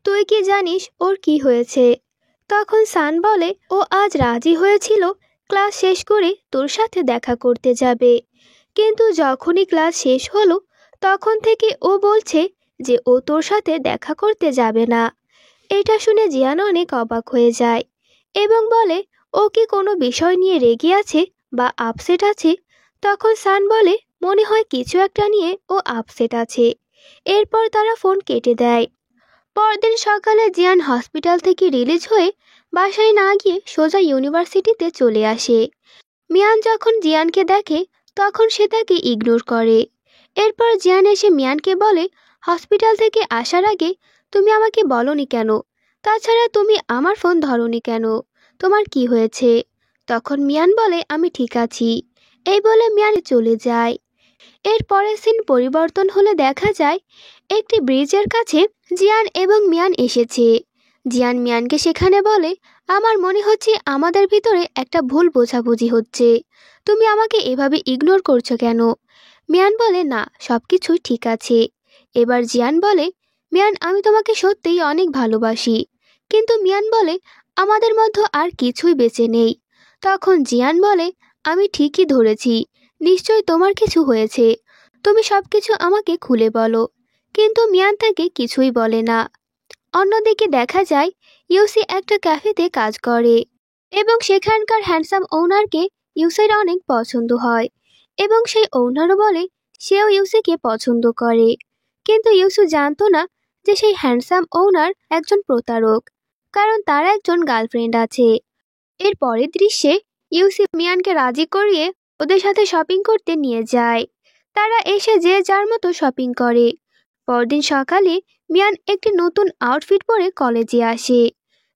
তুই কি জানিস ওর কি হয়েছে? তখন সান বলে, ও আজ রাজি হয়েছিল ক্লাস শেষ করে তোর সাথে দেখা করতে যাবে, কিন্তু যখনই ক্লাস শেষ হলো তখন থেকে ও বলছে যে ও তোর সাথে দেখা করতে যাবে না। এটা শুনে জিয়ান অনেক অবাক হয়ে যায় এবং বলে, ও কি কোনো বিষয় নিয়ে রেগে আছে বা আপসেট আছে? তখন সান বলে, মনে হয় কিছু একটা নিয়ে ও আপসেট আছে। এরপর তারা ফোন কেটে দেয়। পরদিন সকালে জিয়ান হসপিটাল থেকে রিলিজ হয়ে বাসায় না গিয়ে সোজা ইউনিভার্সিটিতে চলে আসে। মিয়ান যখন জিয়ানকে দেখে তখন সে তাকে ইগনোর করে। এরপর জিয়ান এসে মিয়ানকে বলে, হসপিটাল থেকে আসার আগে তুমি আমাকে বলনি কেন? তাছাড়া তুমি আমার ফোন ধরোনি কেন? তোমার কি হয়েছে? তখন মিয়ান বলে, আমি ঠিক আছি। এই বলে মিয়ান চলে যায়। এর পরের সিন পরিবর্তন হলে দেখা যায় একটি ব্রিজের কাছে জিয়ান এবং মিয়ান এসেছে। জিয়ান মিয়ানকে সেখানে বলে, আমার মনে হচ্ছে আমাদের ভিতরে একটা ভুল বোঝাবুঝি হচ্ছে, তুমি আমাকে এভাবে ইগনোর করছো কেন? মিয়ান বলে, না সব কিছুই ঠিক আছে। এবার জিয়ান বলে, মিয়ান আমি তোমাকে সত্যিই অনেক ভালোবাসি। কিন্তু মিয়ান বলে, আমাদের মধ্যে আর কিছুই বেঁচে নেই। তখন জিয়ান বলে, আমি ঠিকই ধরেছি, নিশ্চয় তোমার কিছু হয়েছে, তুমি সব কিছু আমাকে খুলে বলো। কিন্তু মিয়ান তাকে কিছুই বলে না। অন্যদিকে দেখা যায় ইউসি একটা ক্যাফেতে কাজ করে এবং সেখানকার হ্যান্ডসাম ওনারকে ইউসির অনেক পছন্দ হয় এবং সেই ওনারও বলে সেও ইউসিকে পছন্দ করে। কিন্তু ইউসি জানতো না যে সেই হ্যান্ডসাম ওনার একজন প্রতারক, কারণ তার একজন গার্লফ্রেন্ড আছে। এর পরের দৃশ্যে ইউসি মিয়ানকে রাজি করিয়ে ওদের সাথে শপিং করতে নিয়ে যায়। তারা এসে যে যার মতো শপিং করে। পরদিন সকালে মিয়ান একটি নতুন আউটফিট পরে কলেজে আসে।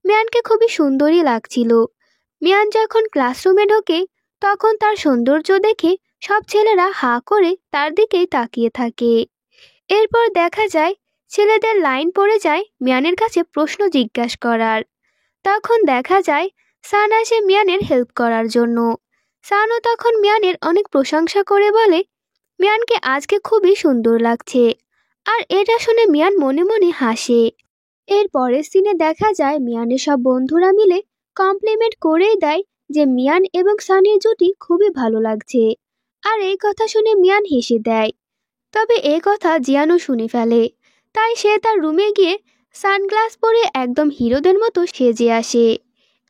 মিয়ানকে খুবই সুন্দরই লাগছিল। মিয়ান যখন ক্লাসরুমে ঢোকে তখন তার সৌন্দর্য দেখে সব ছেলেরা হাঁ করে তার দিকেই তাকিয়ে থাকে। এরপর দেখা যায় ছেলেদের লাইন পড়ে যায় মিয়ানের কাছে প্রশ্ন জিজ্ঞাসা করার। তখন দেখা যায় সান আসে মিয়ানের হেল্প করার জন্য। সানও তখন মিয়ানের অনেক প্রশংসা করে বলে, মিয়ানকে আজকে খুবই সুন্দর লাগছে। আর এটা শুনে মিয়ান মনে মনে হাসে। এর পরের সিনে দেখা যায় মিয়ানের সব বন্ধুরা মিলে কমপ্লিমেন্ট করেই দেয় যে মিয়ান এবং সানের জুটি খুবই ভালো লাগছে। আর এই কথা শুনে মিয়ান হেসে দেয়। তবে এই কথা জিয়ানও শুনে ফেলে, তাই সে তার রুমে গিয়ে সানগ্লাস পরে একদম হিরোদের মতো সেজে আসে।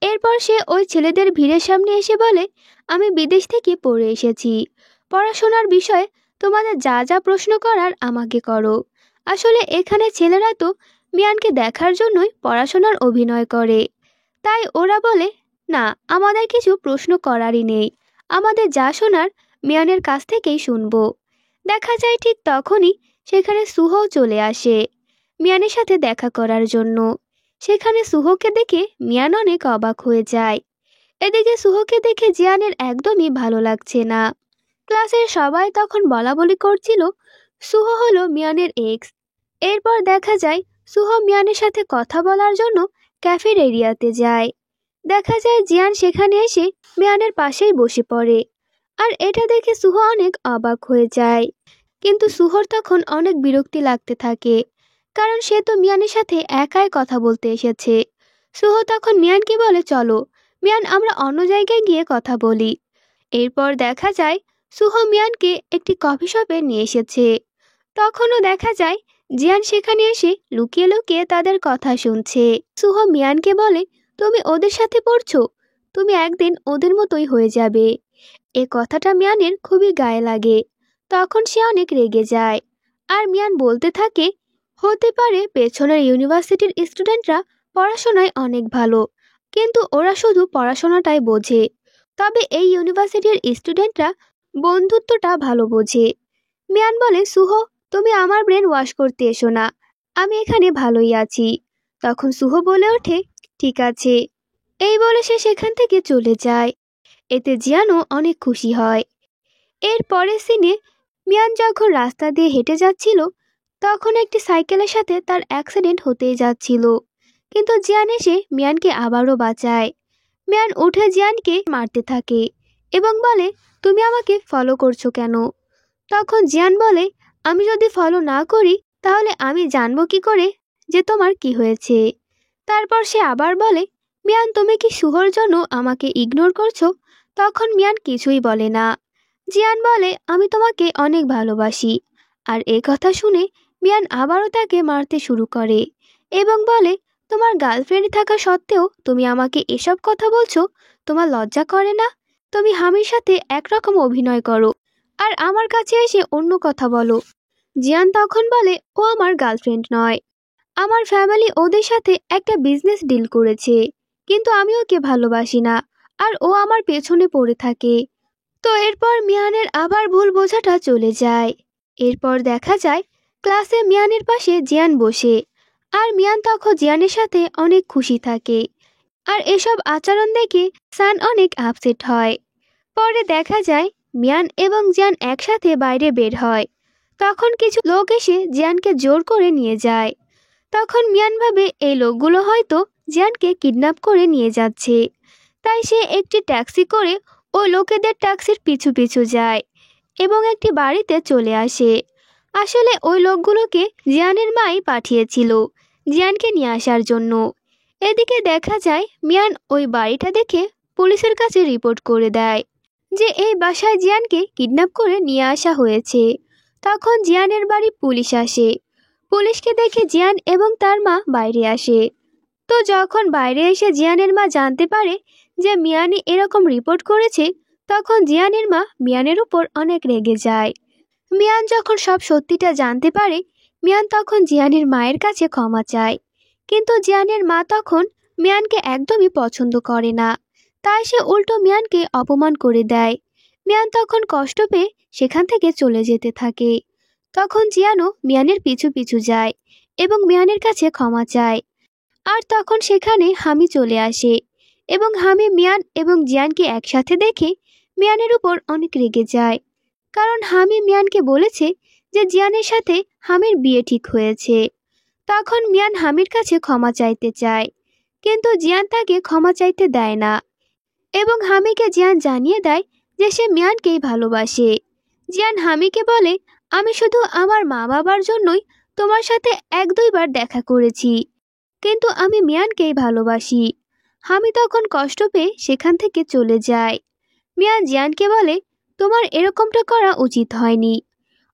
এরপর সে ওই ছেলেদের ভিড়ের সামনে এসে বলে, আমি বিদেশ থেকে পড়ে এসেছি, পড়াশোনার বিষয়ে তোমাদের যা যা প্রশ্ন করার আমাকে করো। আসলে এখানে ছেলেরা তো মিয়ানকে দেখার জন্যই পড়াশোনার অভিনয় করে, তাই ওরা বলে, না আমাদের কিছু প্রশ্ন করারই নেই, আমাদের যা শোনার মিয়ানের কাছ থেকেই শুনবো। দেখা যায় ঠিক তখনই সেখানে সুহো চলে আসে মিয়ানের সাথে দেখা করার জন্য। সেখানে সুহোকে দেখে মিয়ান অনেক অবাক হয়ে যায়। এদিকে সুহোকে দেখে জিয়ানের একদমই ভালো লাগছে না। ক্লাসের সবাই তখন বলাবলি করছিল সুহো হলো মিয়ানের এক্স। এরপর দেখা যায় সুহো মিয়ানের সাথে কথা বলার জন্য ক্যাফের এরিয়াতে যায়। দেখা যায় জিয়ান সেখানে এসে মিয়ানের পাশেই বসে পড়ে। আর এটা দেখে সুহো অনেক অবাক হয়ে যায়। কিন্তু সুহোর তখন অনেক বিরক্তি লাগতে থাকে, কারণ সে তো মিয়ানের সাথে একাই কথা বলতে এসেছে। সুহো তখন মিয়ানকে বলে, চলো মিয়ান আমরা অন্য জায়গায় গিয়ে কথা বলি। এরপর দেখা যায় সুহো মিয়ানকে একটি কফি শপে নিয়ে এসেছে। তখনও দেখা যায় জিয়ান সেখানে এসে লুকিয়ে লুকিয়ে তাদের কথা শুনছে। সুহো মিয়ানকে বলে, তুমি ওদের সাথে পড়ছো, তুমি একদিন ওদের মতোই হয়ে যাবে। এ কথাটা মিয়ানের খুবই গায়ে লাগে। তখন সে অনেক রেগে যায়। আর মিয়ান বলতে থাকে, হতে পারে পেছনের ইউনিভার্সিটির স্টুডেন্টরা পড়াশোনায় অনেক ভালো, কিন্তু ওরা শুধু পড়াশোনাটাই বোঝে, তবে এই ইউনিভার্সিটির স্টুডেন্টরা বন্ধুত্বটা ভালো বোঝে। মিয়ান বলে, সুহো তুমি আমার ব্রেন ওয়াশ করতে এসো না, আমি এখানে ভালোই আছি। তখন সুহো বলে ওঠে, ঠিক আছে। এই বলে সে সেখান থেকে চলে যায়। এতে জিয়ানও অনেক খুশি হয়। এর পরের সিনে মিয়ান যখন রাস্তা দিয়ে হেঁটে যাচ্ছিল তখন একটি সাইকেলের সাথে তার অ্যাক্সিডেন্ট হতেই যাচ্ছিল, কিন্তু জিয়ান এসে মিয়ানকে আবারও বাঁচায়। মিয়ান উঠে জিয়ানকে মারতে থাকে এবং বলে, তুমি আমাকে ফলো করছো কেন? তখন জিয়ান বলে, আমি যদি ফলো না করি তাহলে আমি জানবো কি করে যে তোমার কি হয়েছে? তারপর সে আবার বলে, মিয়ান তুমি কি শুভর জন্য আমাকে ইগনোর করছো? তখন মিয়ান কিছুই বলে না। জিয়ান বলে, আমি তোমাকে অনেক ভালোবাসি। আর এ কথা শুনে মিয়ান আবারও তাকে মারতে শুরু করে এবং বলে, তোমার গার্লফ্রেন্ড থাকা সত্ত্বেও তুমি আমাকে এসব কথা বলছো? তোমার লজ্জা করে না? তুমি হামির সাথে একরকম অভিনয় করো আর আমার কাছে এসে অন্য কথা বলো। জিয়ান তখন বলে, ও আমার গার্লফ্রেন্ড নয়, আমার ফ্যামিলি ওদের সাথে একটা বিজনেস ডিল করেছে, কিন্তু আমি ওকে ভালোবাসি না আর ও আমার পেছনে পড়ে থাকে। তো এরপর মিয়ানের আবার ভুল বোঝাটা চলে যায়। এরপর দেখা যায় ক্লাসে মিয়ানের পাশে জিয়ান বসে, আর মিয়ান তখন জিয়ানের সাথে অনেক খুশি থাকে। আর এসব আচরণ দেখে সান অনেক আপসেট হয়। পরে দেখা যায় মিয়ান এবং জিয়ান একসাথে বাইরে বের হয়। তখন কিছু লোক এসে জিয়ানকে জোর করে নিয়ে যায়। তখন মিয়ান ভাবে এই লোকগুলো হয়তো জিয়ানকে কিডন্যাপ করে নিয়ে যাচ্ছে, তাই সে একটি ট্যাক্সি করে ওই লোকেদের ট্যাক্সির পিছু পিছু যায় এবং একটি বাড়িতে চলে আসে। আসলে ওই লোকগুলোকে জিয়ানের মাই পাঠিয়েছিল জিয়ানকে নিয়ে আসার জন্য। এদিকে দেখা যায় মিয়ান ওই বাড়িটা দেখে পুলিশের কাছে রিপোর্ট করে দেয় যে এই বাসায় জিয়ানকে কিডন্যাপ করে নিয়ে আসা হয়েছে। তখন জিয়ানের বাড়ি পুলিশ আসে। পুলিশকে দেখে জিয়ান এবং তার মা বাইরে আসে। তো যখন বাইরে এসে জিয়ানের মা জানতে পারে যে মিয়ানই এরকম রিপোর্ট করেছে, তখন জিয়ানের মা মিয়ানের উপর অনেক রেগে যায়। মিয়ান যখন সব সত্যিটা জানতে পারে, মিয়ান তখন জিয়ানের মায়ের কাছে ক্ষমা চায়, কিন্তু জিয়ানের মা তখন মিয়ানকে একদমই পছন্দ করে না, তাই সে উল্টো মিয়ানকে অপমান করে দেয়। মিয়ান তখন কষ্ট পেয়ে সেখান থেকে চলে যেতে থাকে। তখন জিয়ানও মিয়ানের পিছু পিছু যায় এবং মিয়ানের কাছে ক্ষমা চায়। আর তখন সেখানে হামি চলে আসে এবং হামি মিয়ান এবং জিয়ানকে একসাথে দেখে মিয়ানের উপর অনেক রেগে যায়, কারণ হামি মিয়ানকে বলেছে যে জিয়ানের সাথে হামির বিয়ে ঠিক হয়েছে। তখন মিয়ান হামির কাছে ক্ষমা চাইতে চায়, কিন্তু জিয়ান তাকে ক্ষমা চাইতে দেয় না এবং হামিকে জিয়ান জানিয়ে দেয় যে সে মিয়ানকেই ভালোবাসে। জিয়ান হামিকে বলে, আমি শুধু আমার মা বাবার জন্যই তোমার সাথে এক দুইবার দেখা করেছি, কিন্তু আমি মিয়ানকেই ভালোবাসি। হামি তখন কষ্ট পেয়ে সেখান থেকে চলে যায়। মিয়ান জিয়ানকে বলে, তোমার এরকমটা করা উচিত হয়নি।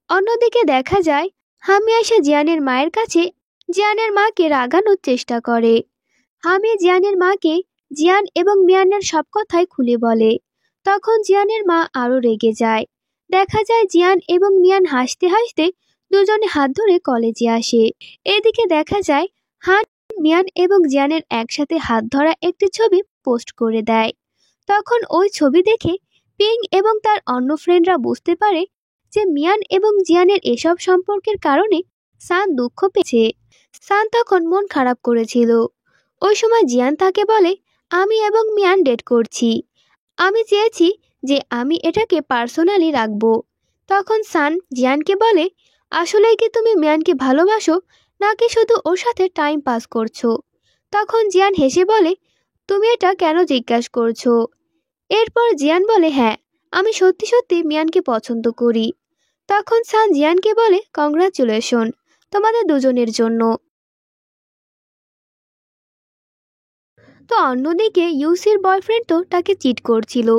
অন্যদিকে দেখা যায় হামি এসে জিয়ানের মায়ের কাছে জিয়ানের মাকে রাগানোর চেষ্টা করে। হামি জিয়ানের মাকে জিয়ান এবং মিয়ানের সব কথাই খুলে বলে। তখন জিয়ানের মা আরো রেগে যায়। দেখা যায় জিয়ান এবং মিয়ান হাসতে হাসতে দুজনে হাত ধরে কলেজে আসে। এদিকে দেখা যায় হান মিয়ান এবং জিয়ানের একসাথে হাত ধরা একটি ছবি পোস্ট করে দেয়। তখন ওই ছবি দেখে পিং এবং তার অন্য ফ্রেন্ডরা বুঝতে পারে যে মিয়ান এবং জিয়ানের এসব সম্পর্কের কারণে সান দুঃখ পেয়েছে। সান তখন মন খারাপ করেছিল। ওই সময় জিয়ান তাকে বলে, আমি এবং মিয়ান ডেট করছি, আমি চেয়েছি যে আমি এটাকে পার্সোনালি রাখবো। তখন সান জিয়ানকে বলে, আসলেই কি তুমি মিয়ানকে ভালোবাসো নাকি শুধু ওর সাথে টাইম পাস করছো? তখন জিয়ান হেসে বলে, তুমি এটা কেন জিজ্ঞাসা করছো? এরপর জিয়ান বলে, হ্যাঁ, আমি সত্যি সত্যি মিয়ানকে পছন্দ করি। তখন সান জিয়ানকে বলে, কংগ্রাচুলেশন তোমাদের দুজনের জন্য। তো অন্যদিকে ইউসির বয়ফ্রেন্ড তো তাকে চিট করছিল,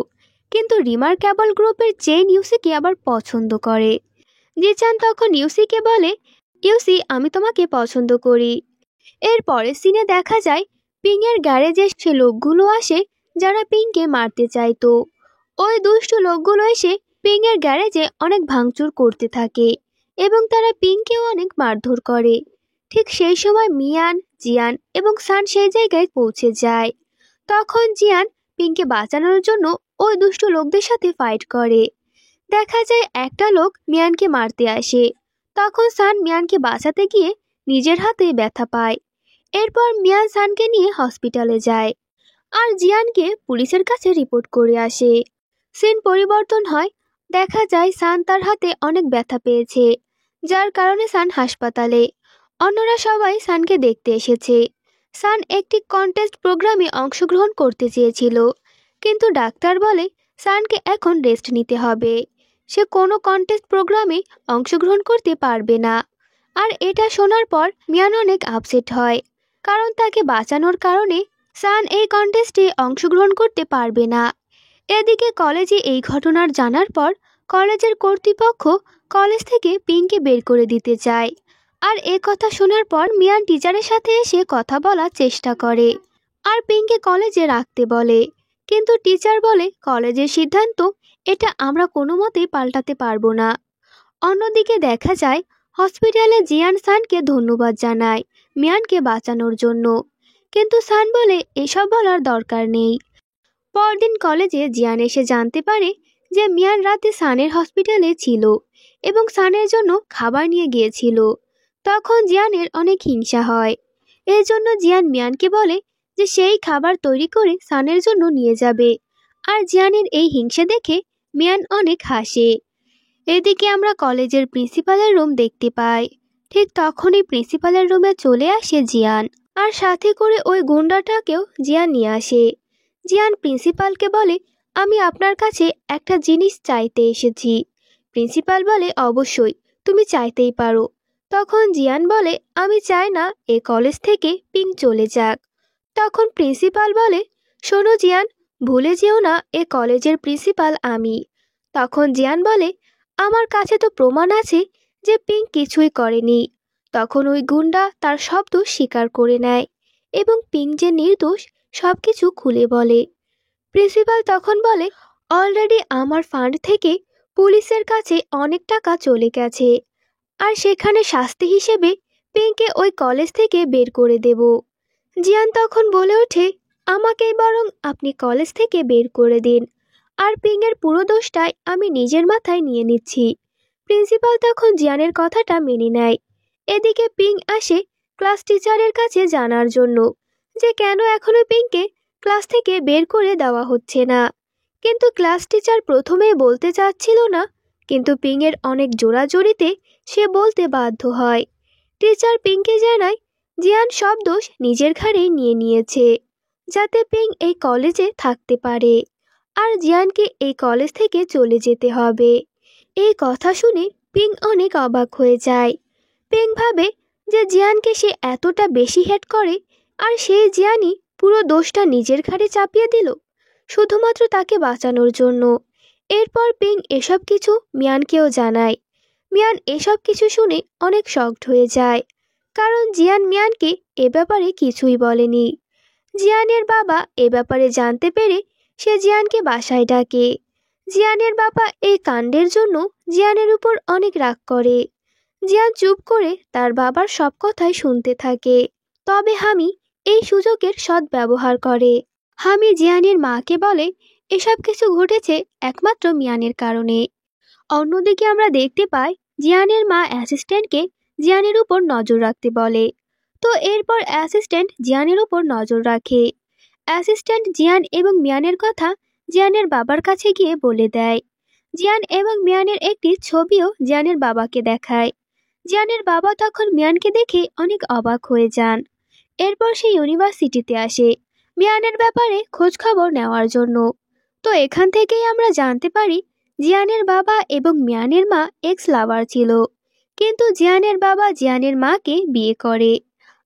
কিন্তু রিমার্কেবল গ্রুপের চেন ইউসিকে আবার পছন্দ করে। জিচান তখন ইউসিকে বলে, ইউসি আমি তোমাকে পছন্দ করি। এর পরের সিনে দেখা যায় পিংয়ের গ্যারেজে সে লোকগুলো আসে যারা পিংকে মারতে চাইতো। ওই দুষ্টু লোকগুলো এসে পিংয়ের গ্যারেজে অনেক ভাঙচুর করতে থাকে এবং তারা পিংকেও অনেক মারধর করে। ঠিক সেই সময় মিয়ান, জিয়ান এবং সান সেই জায়গায় পৌঁছে যায়। তখন জিয়ান পিংকে বাঁচানোর জন্য ওই দুষ্টু লোকদের সাথে ফাইট করে। দেখা যায় একটা লোক মিয়ানকে মারতে আসে। তখন সান মিয়ানকে বাঁচাতে গিয়ে নিজের হাতে ব্যথা পায়। এরপর মিয়ান সানকে নিয়ে হসপিটালে যায় আর জিয়ানকে পুলিশের কাছে রিপোর্ট করে আসে। সিন পরিবর্তন হয়, দেখা যায় সান তার হাতে অনেক ব্যথা পেয়েছে, যার কারণে সান হাসপাতালে। অন্যরা সবাই সানকে দেখতে এসেছে। সান একটি কন্টেস্ট প্রোগ্রামে অংশগ্রহণ করতে চেয়েছিল, কিন্তু ডাক্তার বলে সানকে এখন রেস্ট নিতে হবে। সে কোনো কন্টেস্ট প্রোগ্রামে অংশগ্রহণ করতে পারবে না। আর এটা শোনার পর মিয়ান অনেক আপসেট হয়, কারণ তাকে বাঁচানোর কারণে সান এই কন্টেস্টে অংশগ্রহণ করতে পারবে না। এদিকে কলেজে এই ঘটনার জানার পর কলেজের কর্তৃপক্ষ কলেজ থেকে পিংকে বের করে দিতে চায়। আর এ কথা শোনার পর মিয়ান টিচারের সাথে এসে কথা বলার চেষ্টা করে আর পিংকে কলেজে রাখতে বলে, কিন্তু টিচার বলে কলেজের সিদ্ধান্ত এটা আমরা কোনো মতেই পাল্টাতে পারবো না। অন্যদিকে দেখা যায় হসপিটালে জিয়ান সানকে ধন্যবাদ জানায় মিয়ানকে বাঁচানোর জন্য, কিন্তু সান বলে এসব বলার দরকার নেই। পরদিন কলেজে জিয়ান এসে জানতে পারে যে মিয়ান রাতে সানের হসপিটালে ছিল এবং সানের জন্য খাবার নিয়ে গিয়েছিল। তখন জিয়ানের অনেক হিংসা হয়। এর জন্য জিয়ান মিয়ানকে বলে যে সেই খাবার তৈরি করে সানের জন্য নিয়ে যাবে। আর জিয়ানের এই হিংসা দেখে মিয়ান অনেক হাসে। এদিকে আমরা কলেজের প্রিন্সিপালের রুম দেখতে পাই। ঠিক তখনই প্রিন্সিপালের রুমে চলে আসে জিয়ান, আর সাথে করে ওই গুন্ডাটাকেও জিয়ান নিয়ে আসে। জিয়ান প্রিন্সিপালকে বলে, আমি আপনার কাছে একটা জিনিস চাইতে এসেছি। প্রিন্সিপাল বলে, অবশ্যই, তুমি চাইতেই পারো। তখন জিয়ান বলে, আমি চাই না এ কলেজ থেকে পিং চলে যাক। তখন প্রিন্সিপাল বলে, শোনো জিয়ান, ভুলে যেও না এ কলেজের প্রিন্সিপাল আমি। তখন জিয়ান বলে, আমার কাছে তো প্রমাণ আছে যে পিং কিছুই করেনি। তখন ওই গুন্ডা তার সব দোষ স্বীকার করে নেয় এবং পিং যে নির্দোষ সব কিছু খুলে বলে। প্রিন্সিপাল তখন বলে, অলরেডি আমার ফান্ড থেকে পুলিশের কাছে অনেক টাকা চলে গেছে, আর সেখানে শাস্তি হিসেবে পিংকে ওই কলেজ থেকে বের করে দেব। জিয়ান তখন বলে ওঠে, আমাকেই বরং আপনি কলেজ থেকে বের করে দিন, আর পিংয়ের পুরো দোষটাই আমি নিজের মাথায় নিয়ে নিচ্ছি। প্রিন্সিপাল তখন জিয়ানের কথাটা মেনে নেয়। এদিকে পিং আসে ক্লাস টিচারের কাছে জানার জন্য যে কেন এখনো পিংকে ক্লাস থেকে বের করে দেওয়া হচ্ছে না। কিন্তু ক্লাস টিচার প্রথমে বলতে চাচ্ছিল না, কিন্তু পিংয়ের অনেক জোরাজোরিতে সে বলতে বাধ্য হয়। টিচার পিংকে জানায় জিয়ান সব দোষ নিজের ঘাড়ে নিয়ে নিয়েছে, যাতে পিং এই কলেজে থাকতে পারে, আর জিয়ানকে এই কলেজ থেকে চলে যেতে হবে। এই কথা শুনে পিং অনেক অবাক হয়ে যায়। পিং ভাবে যে জিয়ানকে সে এতটা বেশি হেট করে, আর সেই জিয়ানই পুরো দোষটা নিজের ঘাড়ে চাপিয়ে দিল শুধুমাত্র তাকে বাঁচানোর জন্য। এরপর পিং এসব কিছু মিয়ানকেও জানায়। মিয়ান এসব কিছু শুনে অনেক শকড হয়ে যায়, কারণ জিয়ান মিয়ানকে এ ব্যাপারে কিছুই বলেনি। জিয়ানের বাবা এ ব্যাপারে জানতে পেরে সে জিয়ানকে বাসায় ডাকে। জিয়ানের বাবা এই কাণ্ডের জন্য জিয়ানের উপর অনেক রাগ করে। জিয়ান চুপ করে তার বাবার সব কথাই শুনতে থাকে। তবে হামি এই সুযোগের সদ্ব্যবহার করে। হামি জিয়ানের মাকে বলে এসব কিছু ঘটেছে একমাত্র মিয়ানের কারণে। অন্যদিকে আমরা দেখতে পাই জিয়ানের মা অ্যাসিস্ট্যান্টকে জিয়ানের উপর নজর রাখতে বলে। তো এরপর অ্যাসিস্ট্যান্ট জিয়ানের উপর নজর রাখে। অ্যাসিস্ট্যান্ট জিয়ান এবং মিয়ানের কথা জিয়ানের বাবার কাছে গিয়ে বলে দেয়। জিয়ান এবং মিয়ানের একটি ছবিও জিয়ানের বাবাকে দেখায়। জিয়ানের বাবা তখন মিয়ানকে দেখে অনেক অবাক হয়ে যান। এরপর সে ইউনিভার্সিটিতে আসে মিয়ানের ব্যাপারে খোঁজ খবর নেওয়ার জন্য। তো এখান থেকেই আমরা জানতে পারি জিয়ানের বাবা এবং মিয়ানের মা এক্স লাভার ছিল, কিন্তু জিয়ানের বাবা জিয়ানের মাকে বিয়ে করে।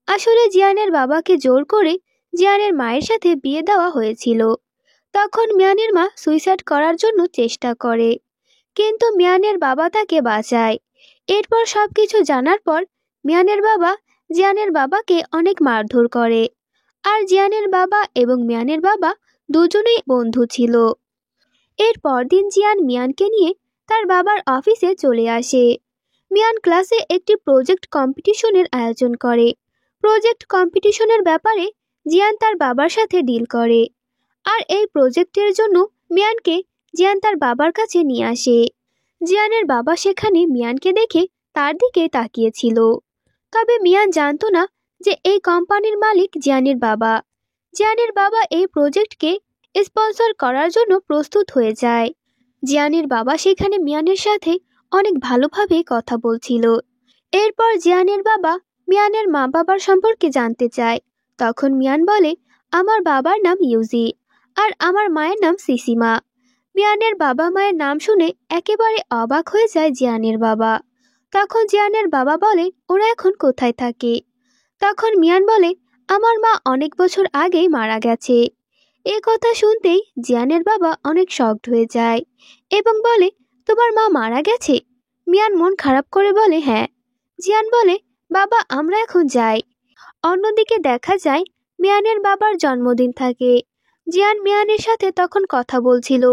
আসলে জিয়ানের বাবাকে জোর করে জিয়ানের মায়ের সাথে বিয়ে দেওয়া হয়েছিল। তখন মিয়ানের মা সুইসাইড করার জন্য চেষ্টা করে, কিন্তু মিয়ানের বাবা তাকে বাঁচায়। এরপর সবকিছু জানার পর মিয়ানের বাবা জিয়ানের বাবাকে অনেক মারধর করে, আর জিয়ানের বাবা এবং মিয়ানের বাবা দুজনেই বন্ধু ছিল। এর পরদিন জিয়ান মিয়ানকে নিয়ে তার বাবার অফিসে চলে আসে। মিয়ান ক্লাসে একটি প্রজেক্ট কম্পিটিশনের আয়োজন করে। প্রজেক্ট কম্পিটিশনের ব্যাপারে জিয়ান তার বাবার সাথে ডিল করে, আর এই প্রজেক্টের জন্য মিয়ানকে জিয়ান তার বাবার কাছে নিয়ে আসে। জিয়ানের বাবা সেখানে মিয়ানকে দেখে তার দিকে তাকিয়েছিল, তবে মিয়ান জানতো না যে এই কোম্পানির মালিক জিয়ানের বাবা। জিয়ানের বাবা এই প্রজেক্টকে স্পন্সর করার জন্য প্রস্তুত হয়ে যায়। জিয়ানের বাবা সেখানে মিয়ানের সাথে অনেক ভালোভাবে কথা বলছিল। এরপর জিয়ানের বাবা মিয়ানের মা বাবার সম্পর্কে জানতে চায়। তখন মিয়ান বলে, আমার বাবার নাম ইউজি আর আমার মায়ের নাম সিসিমা। মিয়ানের বাবা মায়ের নাম শুনে একেবারে অবাক হয়ে যায় জিয়ানের বাবা। তখন জিয়ানের বাবা বলে, ওরা এখন কোথায় থাকে? তখন মিয়ান বলে, আমার মা অনেক বছর আগেই মারা গেছে। এ কথা শুনতেই জিয়ানের বাবা অনেক শকড হয়ে যায় এবং বলে, তোমার মা মারা গেছে? মিয়ান মন খারাপ করে বলে, হ্যাঁ। জিয়ান বলে, বাবা আমরা এখন যাই। অন্যদিকে দেখা যায় মিয়ানের বাবার জন্মদিন থাকে। জিয়ান মিয়ানের সাথে তখন কথা বলছিল।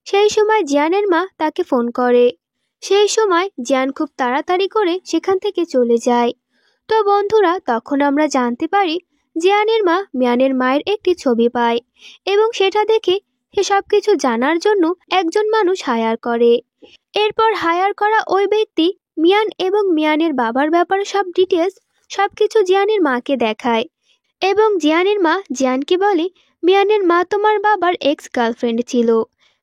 সেই সময় জিয়ানের মা তাকে ফোন করে। সেই সময় জিয়ান খুব তাড়াতাড়ি করে সেখান থেকে চলে যায়। তো বন্ধুরা, তখন আমরা জানতে পারি জিয়ানের মা মিয়ানের মায়ের একটি ছবি পায় এবং সেটা দেখে সে সবকিছু জানার জন্য একজন মানুষ হায়ার করে। এরপর হায়ার করা ওই ব্যক্তি মিয়ান এবং মিয়ানের বাবার ব্যাপারে সব ডিটেলস সবকিছু জিয়ানের মাকে দেখায় এবং জিয়ানের মা জিয়ানকে বলে, মিয়ানের মা তোমার বাবার এক্স গার্লফ্রেন্ড ছিল।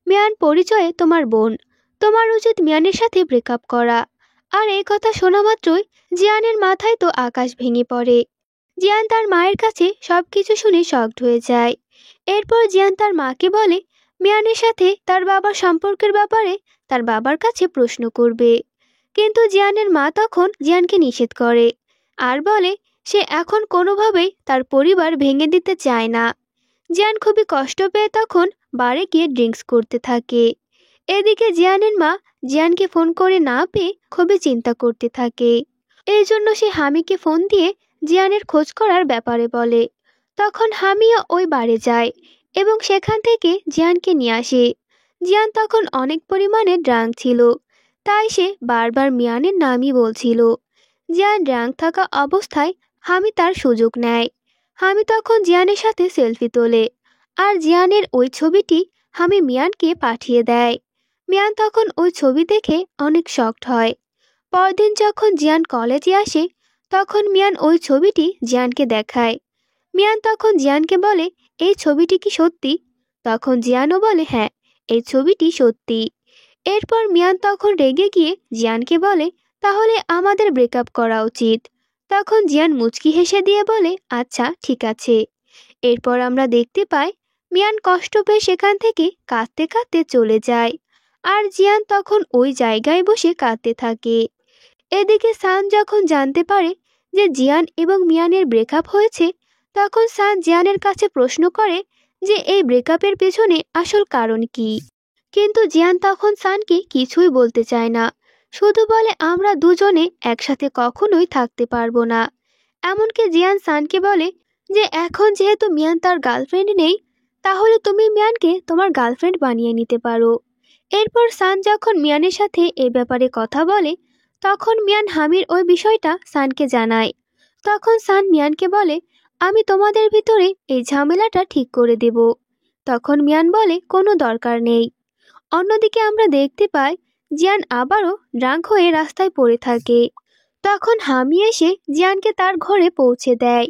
মিয়ান পরিচয়ে তোমার বোন। তোমার উচিত মিয়ানের সাথে ব্রেকআপ করা। আর এই কথা শোনা মাত্রই জিয়ানের মাথায় তো আকাশ ভেঙে পড়ে। জিয়ান তার মায়ের কাছে সবকিছু শুনে শকড হয়ে যায়। এরপর জিয়ান তার মাকে বলে মিয়ানের সাথে তার বাবার সম্পর্কের ব্যাপারে তার বাবার কাছে প্রশ্ন করবে। কিন্তু জিয়ানের মা তখন জিয়ানকে নিষেধ করে আর বলে সে এখন কোনোভাবেই তার পরিবার ভেঙে দিতে চায় না। জিয়ান খুবই কষ্ট পেয়ে তখন বারে গিয়ে ড্রিঙ্কস করতে থাকে। এদিকে জিয়ানের মা জিয়ানকে ফোন করে না পেয়ে খুবই চিন্তা করতে থাকে। এই জন্য সে হামিকে ফোন দিয়ে জিয়ানের খোঁজ করার ব্যাপারে বলে। তখন হামিও ওই বারে যায় এবং সেখান থেকে জিয়ানকে নিয়ে আসে। জিয়ান তখন অনেক পরিমাণে ড্রাঙ্ক ছিল, তাই সে বারবার মিয়ানের নামই বলছিল। জিয়ান ড্রাঙ্ক থাকা অবস্থায় হামি তার সুযোগ নেয়। হামি তখন জিয়ানের সাথে সেলফি তোলে আর জিয়ানের ওই ছবিটি হামি মিয়ানকে পাঠিয়ে দেয়। মিয়ান তখন ওই ছবি দেখে অনেক শকড হয়। পরদিন যখন জিয়ান কলেজে আসে তখন মিয়ান ওই ছবিটি জিয়ানকে দেখায়। মিয়ান তখন জিয়ানকে বলে, এই ছবিটি কি সত্যি? তখন জিয়ানও বলে, হ্যাঁ এই ছবিটি সত্যি। এরপর মিয়ান তখন রেগে গিয়ে জিয়ানকে বলে, তাহলে আমাদের ব্রেকআপ করা উচিত। তখন জিয়ান মুচকি হেসে দিয়ে বলে, আচ্ছা ঠিক আছে। এরপর আমরা দেখতে পাই মিয়ান কষ্ট পেয়ে সেখান থেকে কাঁদতে কাঁদতে চলে যায় আর জিয়ান তখন ওই জায়গায় বসে কাঁদতে থাকে। এদিকে সান যখন জানতে পারে যে জিয়ান এবং মিয়ানের ব্রেকআপ হয়েছে তখন সান জিয়ানের কাছে প্রশ্ন করে যে এই ব্রেকআপের পেছনে আসল কারণ কি। কিন্তু জিয়ান তখন সানকে কিছুই বলতে চায় না, শুধু বলে আমরা দুজনে একসাথে কখনোই থাকতে পারবো না। এমনকি জিয়ান সানকে বলে যে এখন যেহেতু মিয়ান তার গার্লফ্রেন্ড নেই তাহলে তুমি মিয়ানকে তোমার গার্লফ্রেন্ড বানিয়ে নিতে পারো। এরপর সান যখন মিয়ানের সাথে এই ব্যাপারে কথা বলে তখন মিয়ান হামির ওই বিষয়টা সানকে জানায়। তখন সান মিয়ানকে বলে, আমি তোমাদের ভিতরে এই ঝামেলাটা ঠিক করে দেব। তখন মিয়ান বলে, কোনো দরকার নেই। অন্যদিকে আমরা দেখতে পাই জিয়ান আবারও ড্রাঙ্ক হয়ে রাস্তায় পড়ে থাকে। তখন হামি এসে জিয়ানকে তার ঘরে পৌঁছে দেয়।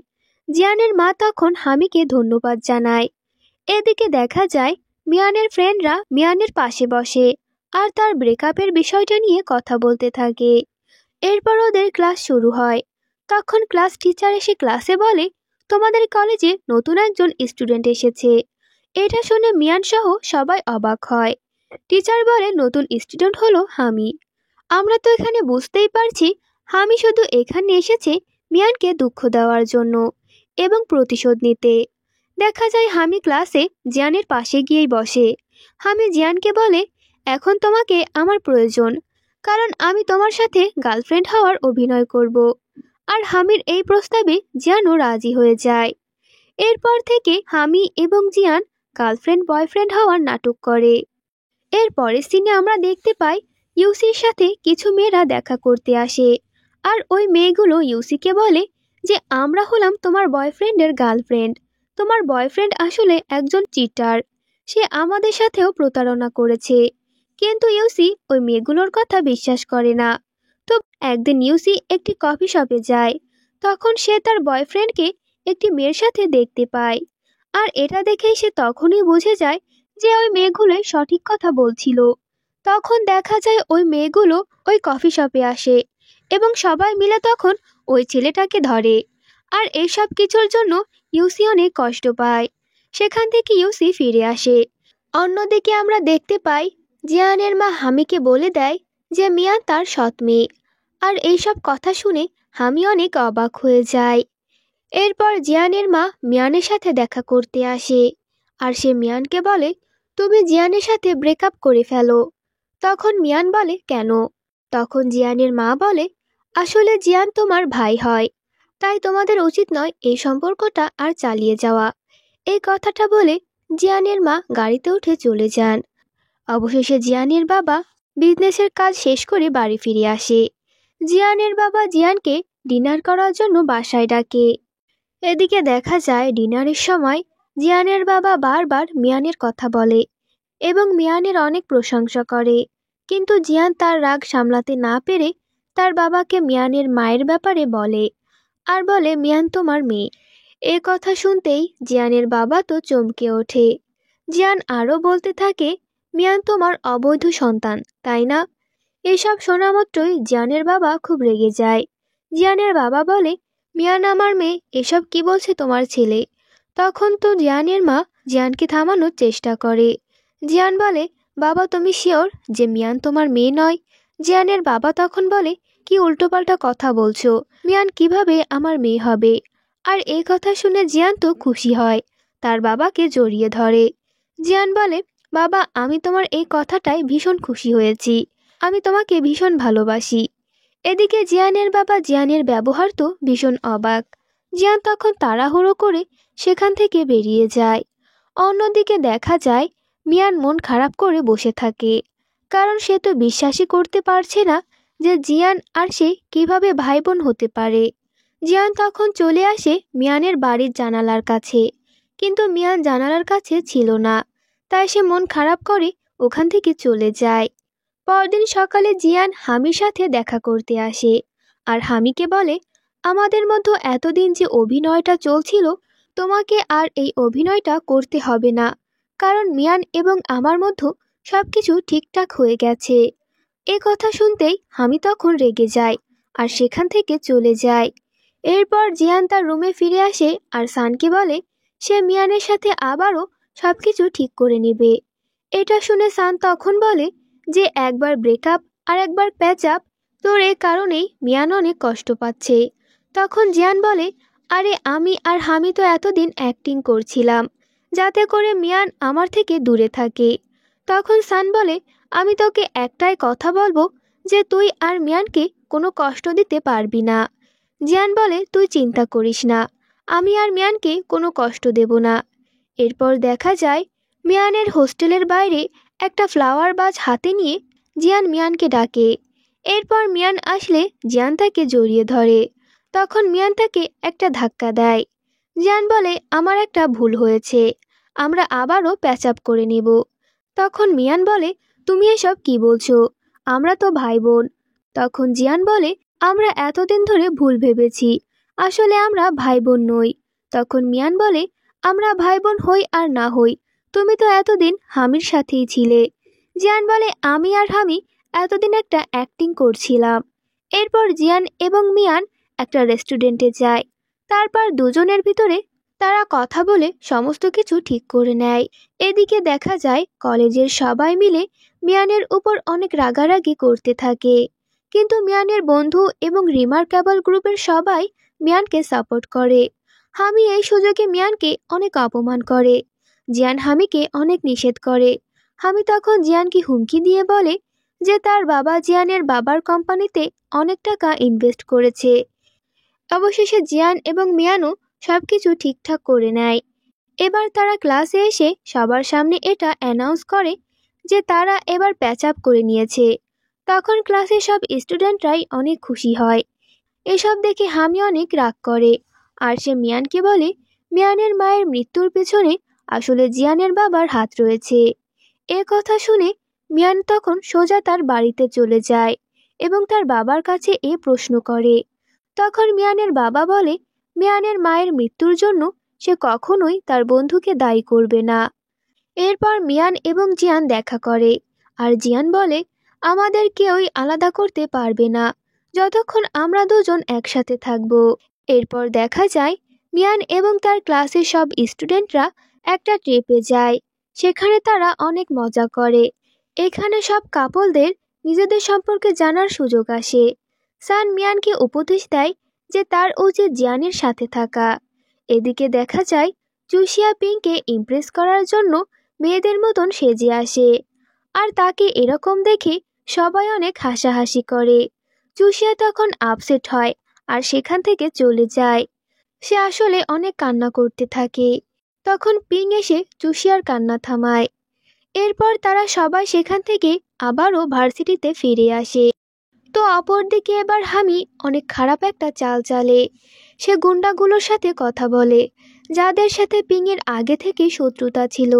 জিয়ানের মা তখন হামিকে ধন্যবাদ জানায়। এদিকে দেখা যায় মিয়ানের ফ্রেন্ডরা মিয়ানের পাশে বসে আর তার ব্রেকআপের বিষয়টা নিয়ে কথা বলতে থাকে। এরপর ওদের ক্লাস শুরু হয়। তখন ক্লাস টিচার এসে ক্লাসে বলে, তোমাদের কলেজে নতুন একজন স্টুডেন্ট এসেছে। এটা শুনে মিয়ান সহ সবাই অবাক হয়। টিচার বলে, নতুন স্টুডেন্ট হলো হামি। আমরা তো এখানে বুঝতেই পারছি হামি শুধু এখানে এসেছে মিয়ানকে দুঃখ দেওয়ার জন্য এবং প্রতিশোধ নিতে। দেখা যায় হামি ক্লাসে জিয়ানের পাশে গিয়েই বসে। হামি জিয়ানকে বলে, এখন তোমাকে আমার প্রয়োজন, কারণ আমি তোমার সাথে গার্লফ্রেন্ড হওয়ার অভিনয় করব। আর হামির এই প্রস্তাবে জিয়ানও রাজি হয়ে যায়। এরপর থেকে হামি এবং জিয়ান গার্লফ্রেন্ড বয়ফ্রেন্ড হওয়ার নাটক করে। এর পরের সিনে আমরা দেখতে পাই ইউসির সাথে কিছু মেয়েরা দেখা করতে আসে আর ওই মেয়েগুলো ইউসিকে বলে যে আমরা হলাম তোমার বয়ফ্রেন্ডের গার্লফ্রেন্ড। তোমার বয়ফ্রেন্ড আসলে একজন চিটার, সে আমাদের সাথেও প্রতারণা করেছে। কিন্তু ইউসি ওই মেয়েগুলোর কথা বিশ্বাস করে না। তো একদিন ইউসি একটি কফি শপে যায়। তখন সে তার বয়ফ্রেন্ডকে একটি মেয়ের সাথে দেখতে পায় আর এটা দেখেই সে তখনই বুঝে যায় যে ওই মেয়েগুলোই সঠিক কথা বলছিল। তখন দেখা যায় ওই মেয়েগুলো ওই কফি শপে আসে এবং সবাই মিলে তখন ওই ছেলেটাকে ধরে। আর এইসব কিছুর জন্য ইউসি অনেক কষ্ট পায়। সেখান থেকে ইউসি ফিরে আসে। অন্যদিকে আমরা দেখতে পাই জিয়ানের মা হামিকে বলে দেয় যে মিয়ান তার সৎ মেয়ে। আর এইসব কথা শুনে হামি অনেক অবাক হয়ে যায়। এরপর জিয়ানের মা মিয়ানের সাথে দেখা করতে আসে আর সে মিয়ানকে বলে, তুমি জিয়ানের সাথে ব্রেকআপ করে ফেলো। তখন মিয়ান বলে, কেন? তখন জিয়ানের মা বলে, আসলে জিয়ান তোমার ভাই হয়, তাই তোমাদের উচিত নয় এই সম্পর্কটা আর চালিয়ে যাওয়া। এই কথাটা বলে জিয়ানের মা গাড়িতে উঠে চলে যান। অবশেষে জিয়ানের বাবা বিজনেসের কাজ শেষ করে বাড়ি ফিরে আসে। জিয়ানের বাবা জিয়ানকে ডিনার করার জন্য বাসায় ডাকে। এদিকে দেখা যায় ডিনারের সময় জিয়ানের বাবা বারবার মিয়ানের কথা বলে এবং মিয়ানের অনেক প্রশংসা করে, কিন্তু জিয়ান তার রাগ সামলাতে না পেরে তার বাবাকে মিয়ানের মায়ের ব্যাপারে বলে আর বলে, মিয়ান তোমার মেয়ে। এ কথা শুনতেই জিয়ানের বাবা তো চমকে ওঠে। জিয়ান আরও বলতে থাকে, মিয়ান তোমার অবৈধ সন্তান, তাই না? এসব শোনা মাত্রই জিয়ানের বাবা খুব রেগে যায়। জিয়ানের বাবা বলে, মিয়ান আমার মেয়ে, এসব কি বলছে তোমার ছেলে? তখন তো জিয়ানের মা জিয়ানকে থামানোর চেষ্টা করে। জিয়ান বলে, বাবা তুমি শিওর যে মিয়ান তোমার মেয়ে নয়? জিয়ানের বাবা তখন বলে, কি উল্টোপাল্টা কথা বলছো, মিয়ান কিভাবে আমার মেয়ে হবে? আর এই কথা শুনে জিয়ান তো খুশি হয়, তার বাবাকে জড়িয়ে ধরে। জিয়ান বলে, বাবা আমি তোমার এই কথাটায় ভীষণ খুশি হয়েছি, আমি তোমাকে ভীষণ ভালোবাসি। এদিকে জিয়ানের বাবা জিয়ানের ব্যবহার তো ভীষণ অবাক। জিয়ান তখন তাড়াহুড়ো করে সেখান থেকে বেরিয়ে যায়। অন্যদিকে দেখা যায় মিয়ান মন খারাপ করে বসে থাকে, কারণ সে তো বিশ্বাসই করতে পারছে না যে জিয়ান আর সে কিভাবে ভাই বোন হতে পারে। জিয়ান তখন চলে আসে মিয়ানের বাড়ির জানালার কাছে, কিন্তু মিয়ান জানালার কাছে ছিল না, তাই সে মন খারাপ করে ওখান থেকে চলে যায়। পরদিন সকালে জিয়ান হামির সাথে দেখা করতে আসে আর হামিকে বলে, আমাদের মধ্যে এতদিন যে অভিনয়টা চলছিল, তোমাকে আর এই অভিনয়টা করতে হবে না, কারণ মিয়ান এবং আমার মধ্যে সবকিছু ঠিকঠাক হয়ে গেছে। এ কথা শুনতেই হামি তখন রেগে যায় আর সেখান থেকে চলে যায়। এরপর জিয়ান তার রুমে ফিরে আসে আর সানকে বলে সে মিয়ানের সাথে আবারও সবকিছু ঠিক করে নেবে। এটা শুনে সান তখন বলে যে একবার ব্রেকআপ আর একবার প্যাচ আপ, তোর এ কারণেই মিয়ান অনেক কষ্ট পাচ্ছে। তখন জিয়ান বলে, আরে আমি আর হামি তো এতদিন অ্যাক্টিং করছিলাম যাতে করে মিয়ান আমার থেকে দূরে থাকে। তখন সান বলে, আমি তোকে একটাই কথা বলবো যে তুই আর মিয়ানকে কোনো কষ্ট দিতে পারবি না। জিয়ান বলে, তুই চিন্তা করিস না, আমি আর মিয়ানকে কোনো কষ্ট দেব না। এরপর দেখা যায় মিয়ানের হোস্টেলের বাইরে একটা ফ্লাওয়ার বাজ হাতে নিয়ে জিয়ান মিয়ানকে ডাকে। এরপর মিয়ান আসলে জিয়ান তাকে জড়িয়ে ধরে। তখন মিয়ান তাকে একটা ধাক্কা দেয়। জিয়ান বলে, আমার একটা ভুল হয়েছে, আমরা আবারও প্যাচ আপ করে নেব। তখন মিয়ান বলে, তুমি এসব কি বলছো, আমরা তো ভাই বোন। তখন জিয়ান বলে, আমরা এতদিন ধরে ভুল ভেবেছি, আসলে আমরা ভাই বোন নই। তখন মিয়ান বলে, আমরা ভাই বোন হই আর না হই, তুমি তো এতদিন হামির সাথেই ছিলে। জিয়ান বলে, আমি আর হামি এতদিন একটা অ্যাক্টিং করছিলাম। এরপর জিয়ান এবং মিয়ান একটা রেস্টুরেন্টে যায়। তারপর দুজনের ভিতরে তারা কথা বলে সমস্ত কিছু ঠিক করে নেয়। এদিকে দেখা যায় কলেজের সবাই মিলে মিয়ানের উপর অনেক রাগারাগি করতে থাকে, কিন্তু মিয়ানের বন্ধু এবং রিমার্কেবল গ্রুপের সবাই মিয়ানকে সাপোর্ট করে। হামি এই সুযোগে মিয়ানকে অনেক অপমান করে। জিয়ান হামিকে অনেক নিষেধ করে। হামি তখন জিয়ানকে হুমকি দিয়ে বলে যে তার বাবা জিয়ানের বাবার কোম্পানিতে অনেক টাকা ইনভেস্ট করেছে। অবশেষে জিয়ান এবং মিয়ানও সবকিছু ঠিকঠাক করে নেয়। এবার তারা ক্লাসে এসে সবার সামনে এটা অ্যানাউন্স করে যে তারা এবার প্যাচ আপ করে নিয়েছে। তখন ক্লাসের সব স্টুডেন্টরাই অনেক খুশি হয়। এসব দেখে হামি অনেক রাগ করে আর সে মিয়ানকে বলে মিয়ানের মায়ের মৃত্যুর পেছনে আসলে জিয়ানের বাবার হাত রয়েছে। এ কথা শুনে মিয়ান তখন সোজা তার বাড়িতে চলে যায় এবং তার বাবার কাছে এ প্রশ্ন করে। তখন মিয়ানের বাবা বলে মিয়ানের মায়ের মৃত্যুর জন্য সে কখনোই তার বন্ধুকে দায়ী করবে না। এরপর মিয়ান এবং জিয়ান দেখা করে আর জিয়ান বলে, আমাদের কেউই আলাদা করতে পারবে না যতক্ষণ আমরা দুজন একসাথে থাকব। এরপর দেখা যায় মিয়ান এবং তার ক্লাসের সব স্টুডেন্টরা একটা ট্রিপে যায়। সেখানে তারা অনেক মজা করে। এখানে সব কাপলদের নিজেদের সম্পর্কে জানার সুযোগ আসে। সান মিয়ানকে উপদেশ দেয় যে তার উচিত জিয়ানের সাথে থাকা। এদিকে দেখা যায় জুসিয়া পিংকে ইমপ্রেস করার জন্য মেয়েদের মতন সেজে আসে, আর তাকে এরকম দেখে সবাই অনেক হাসাহাসি করে। জুসিয়া তখন আপসেট হয় আর সেখান থেকে চলে যায়। সে আসলে অনেক কান্না করতে থাকে। তখন পিং এসে জুসিয়ার কান্না থামায়। এরপর তারা সবাই সেখান থেকে আবারও ভার্সিটিতে ফিরে আসে। তো অপরদিকে এবার হামি অনেক খারাপ একটা চাল চালে। সে গুন্ডাগুলোর সাথে কথা বলে যাদের সাথে পিংয়ের আগে থেকে শত্রুতা ছিল।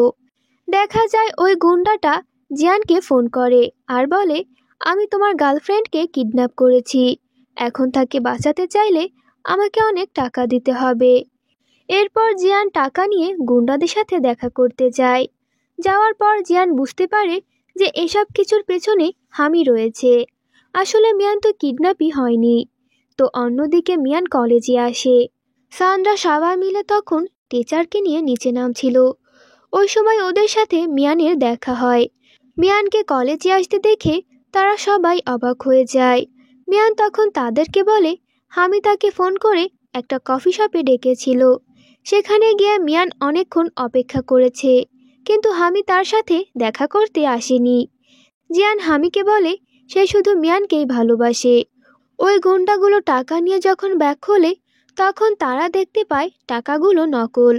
দেখা যায় ওই গুন্ডাটা জিয়ানকে ফোন করে আর বলে, আমি তোমার গার্লফ্রেন্ডকে কিডন্যাপ করেছি, এখন তাকে বাঁচাতে চাইলে আমাকে অনেক টাকা দিতে হবে। এরপর জিয়ান টাকা নিয়ে গুন্ডাদের সাথে দেখা করতে যায়। যাওয়ার পর জিয়ান বুঝতে পারে যে এসব কিছুর পেছনে হামি রয়েছে। আসলে মিয়ান তো কিডন্যাপই হয়নি। তো অন্যদিকে মিয়ান কলেজে আসে। সানরা সবাই মিলে তখন টিচারকে নিয়ে নিচে নামছিল। ওই সময় ওদের সাথে মিয়ানের দেখা হয়। মিয়ানকে কলেজে আসতে দেখে তারা সবাই অবাক হয়ে যায়। মিয়ান তখন তাদেরকে বলে হামি তাকে ফোন করে একটা কফি শপে ডেকেছিল। সেখানে গিয়ে মিয়ান অনেকক্ষণ অপেক্ষা করেছে, কিন্তু হামি তার সাথে দেখা করতে আসেনি। জিয়ান হামিকে বলে সে শুধু মিয়ানকেই ভালোবাসে। ওই গুন্ডাগুলো টাকা নিয়ে যখন ব্যাগ খোলে তখন তারা দেখতে পায় টাকাগুলো নকল।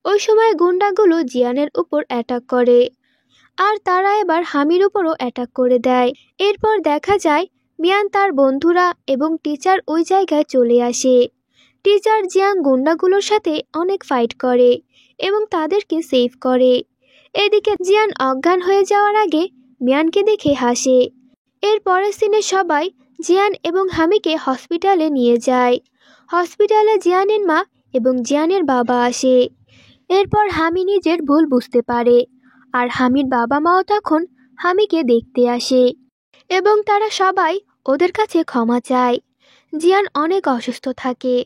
ওই সময় গুন্ডাগুলো জিয়ানের উপর অ্যাটাক করে, আর তারা এবার হামির উপরও অ্যাটাক করে দেয়। এরপর দেখা যায় মিয়ান, তার বন্ধুরা এবং টিচার ওই জায়গায় চলে আসে। টিচার জিয়ান গুন্ডাগুলোর সাথে অনেক ফাইট করে এবং তাদেরকে সেভ করে। এদিকে জিয়ান অজ্ঞান হয়ে যাওয়ার আগে মিয়ানকে দেখে হাসে। এর পরের সিনে সবাই জিয়ান এবং হামিকে হসপিটালে নিয়ে যায়। হসপিটালে জিয়ানের মা এবং জিয়ানের বাবা আসে। এরপর হামি নিজের ভুল বুঝতে পারে, আর হামির বাবা মাও তখন হামিকে দেখতে আসে এবং তারা সবাই ওদের কাছে ক্ষমা চায়। জিয়ান অনেক অসুস্থ থাকে।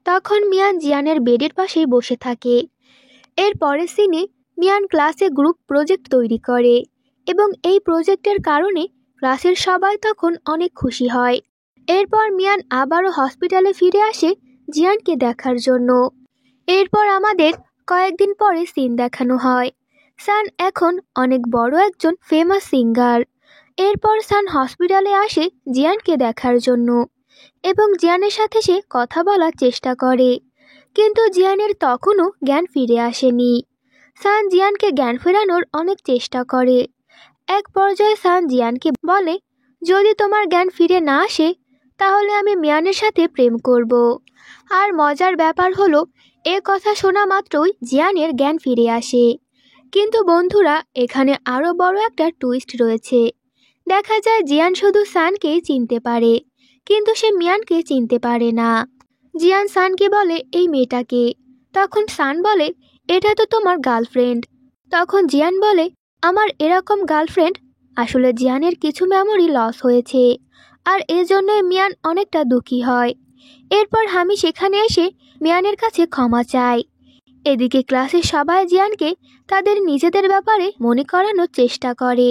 তখন মিয়ান জিয়ানের বেডের পাশেই বসে থাকে। এর পরের সিনে মিয়ান ক্লাসে গ্রুপ প্রজেক্ট তৈরি করে এবং এই প্রজেক্টের কারণে ক্লাসের সবাই তখন অনেক খুশি হয়। এরপর মিয়ান আবারও হসপিটালে ফিরে আসে জিয়ানকে দেখার জন্য। এরপর আমাদের কয়েকদিন পরে সিন দেখানো হয়। সান এখন অনেক বড় একজন ফেমাস সিঙ্গার। এরপর সান হসপিটালে আসে জিয়ানকে দেখার জন্য এবং জিয়ানের সাথে সে কথা বলার চেষ্টা করে, কিন্তু জিয়ানের তখনও জ্ঞান ফিরে আসেনি। সান জিয়ানকে জ্ঞান ফেরানোর অনেক চেষ্টা করে। এক পর্যায়ে সান জিয়ানকে বলে, যদি তোমার জ্ঞান ফিরে না আসে তাহলে আমি মিয়ানের সাথে প্রেম করব। আর মজার ব্যাপার হলো এ কথা শোনা মাত্রই জিয়ানের জ্ঞান ফিরে আসে। কিন্তু বন্ধুরা, এখানে আরও বড় একটা টুইস্ট রয়েছে। দেখা যায় জিয়ান শুধু সানকেই চিনতে পারে, কিন্তু সে মিয়ানকে চিনতে পারে না। জিয়ান সানকে বলে, এই মেয়েটাকে। তখন সান বলে, এটা তো তোমার গার্লফ্রেন্ড। তখন জিয়ান বলে, আমার এরকম গার্লফ্রেন্ড। আসলে জিয়ানের কিছু মেমোরি লস হয়েছে, আর এজন্যই মিয়ান অনেকটা দুঃখী হয়। এরপর হামি সেখানে এসে মিয়ানের কাছে ক্ষমা চায়। এদিকে ক্লাসের সবাই জিয়ানকে তাদের নিজেদের ব্যাপারে মনে করানোর চেষ্টা করে।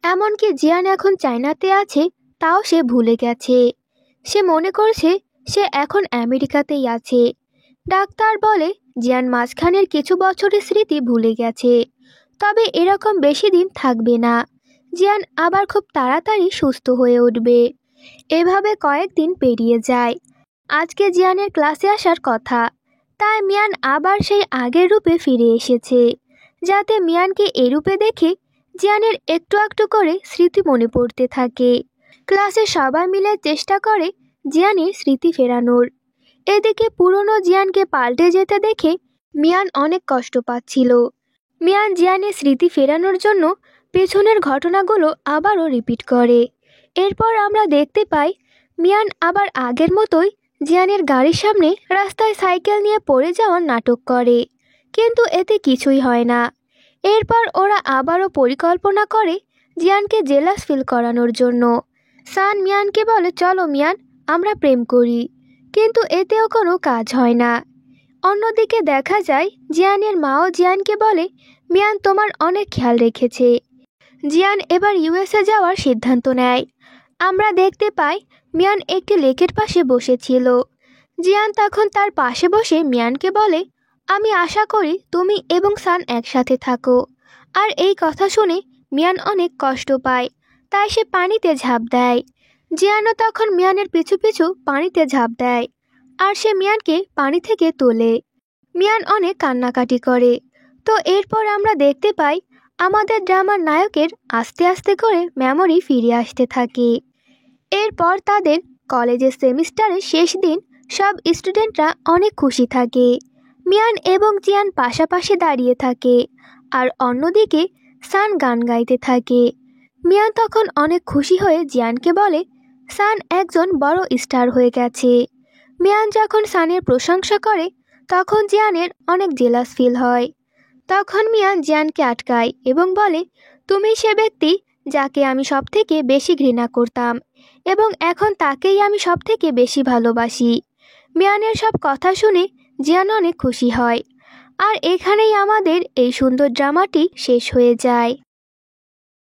এমনকি জিয়ান এখন চায়নাতে আছে তাও সে ভুলে গেছে। সে মনে করছে সে এখন আমেরিকাতেই আছে। ডাক্তার বলে জিয়ান মাঝখানের কিছু বছরের স্মৃতি ভুলে গেছে, তবে এরকম বেশি দিন থাকবে না। জিয়ান আবার খুব তাড়াতাড়ি সুস্থ হয়ে উঠবে। এভাবে কয়েকদিন পেরিয়ে যায়। আজকে জিয়ানের ক্লাসে আসার কথা, তাই মিয়ান আবার সেই আগের রূপে ফিরে এসেছে, যাতে মিয়ানকে এই রূপে দেখে জিয়ানের একটু একটু করে স্মৃতি মনে পড়তে থাকে। ক্লাসে সবাই মিলে চেষ্টা করে জিয়ানের স্মৃতি ফেরানোর। এদিকে পুরনো জিয়ানকে পাল্টে যেতে দেখে মিয়ান অনেক কষ্ট পাচ্ছিল। মিয়ান জিয়ানের স্মৃতি ফেরানোর জন্য পেছনের ঘটনাগুলো আবারও রিপিট করে। এরপর আমরা দেখতে পাই মিয়ান আবার আগের মতোই জিয়ানের গাড়ির সামনে রাস্তায় সাইকেল নিয়ে পড়ে যাওয়ার নাটক করে, কিন্তু এতে কিছুই হয় না। এরপর ওরা আবারও পরিকল্পনা করে জিয়ানকে জেলাস ফিল করানোর জন্য। সান মিয়ানকে বলে, চলো মিয়ান, আমরা প্রেম করি, কিন্তু এতেও কোনো কাজ হয় না। অন্যদিকে দেখা যায় জিয়ানের মাও জিয়ানকে বলে, মিয়ান তোমার অনেক খেয়াল রেখেছে। জিয়ান এবার ইউএসএ যাওয়ার সিদ্ধান্ত নেয়। আমরা দেখতে পাই মিয়ান একটি লেকের পাশে বসেছিল। জিয়ান তখন তার পাশে বসে মিয়ানকে বলে, আমি আশা করি তুমি এবং সান একসাথে থাকো। আর এই কথা শুনে মিয়ান অনেক কষ্ট পায়, তাই সে পানিতে ঝাঁপ দেয়। জিয়ানও তখন মিয়ানের পিছু পিছু পানিতে ঝাঁপ দেয়, আর সে মিয়ানকে পানি থেকে তোলে। মিয়ান অনেক কান্নাকাটি করে। তো এরপর আমরা দেখতে পাই আমাদের ড্রামার নায়কের আস্তে আস্তে করে মেমোরি ফিরে আসতে থাকে। এরপর তাদের কলেজের সেমিস্টারের শেষ দিন সব স্টুডেন্টরা অনেক খুশি থাকে। মিয়ান এবং জিয়ান পাশাপাশি দাঁড়িয়ে থাকে, আর অন্যদিকে সান গান গাইতে থাকে। মিয়ান তখন অনেক খুশি হয়ে জিয়ানকে বলে, সান একজন বড় স্টার হয়ে গেছে। মিয়ান যখন সানের প্রশংসা করে তখন জিয়ানের অনেক জেলাস ফিল হয়। তখন মিয়ান জিয়ানকে আটকায় এবং বলে, তুমি সে ব্যক্তি যাকে আমি সবথেকে বেশি ঘৃণা করতাম, এবং এখন তাকেই আমি সবথেকে বেশি ভালোবাসি। মিয়ানের সব কথা শুনে জিয়ান অনেক খুশি হয়। আর এখানেই আমাদের এই সুন্দর ড্রামাটি শেষ হয়ে যায়।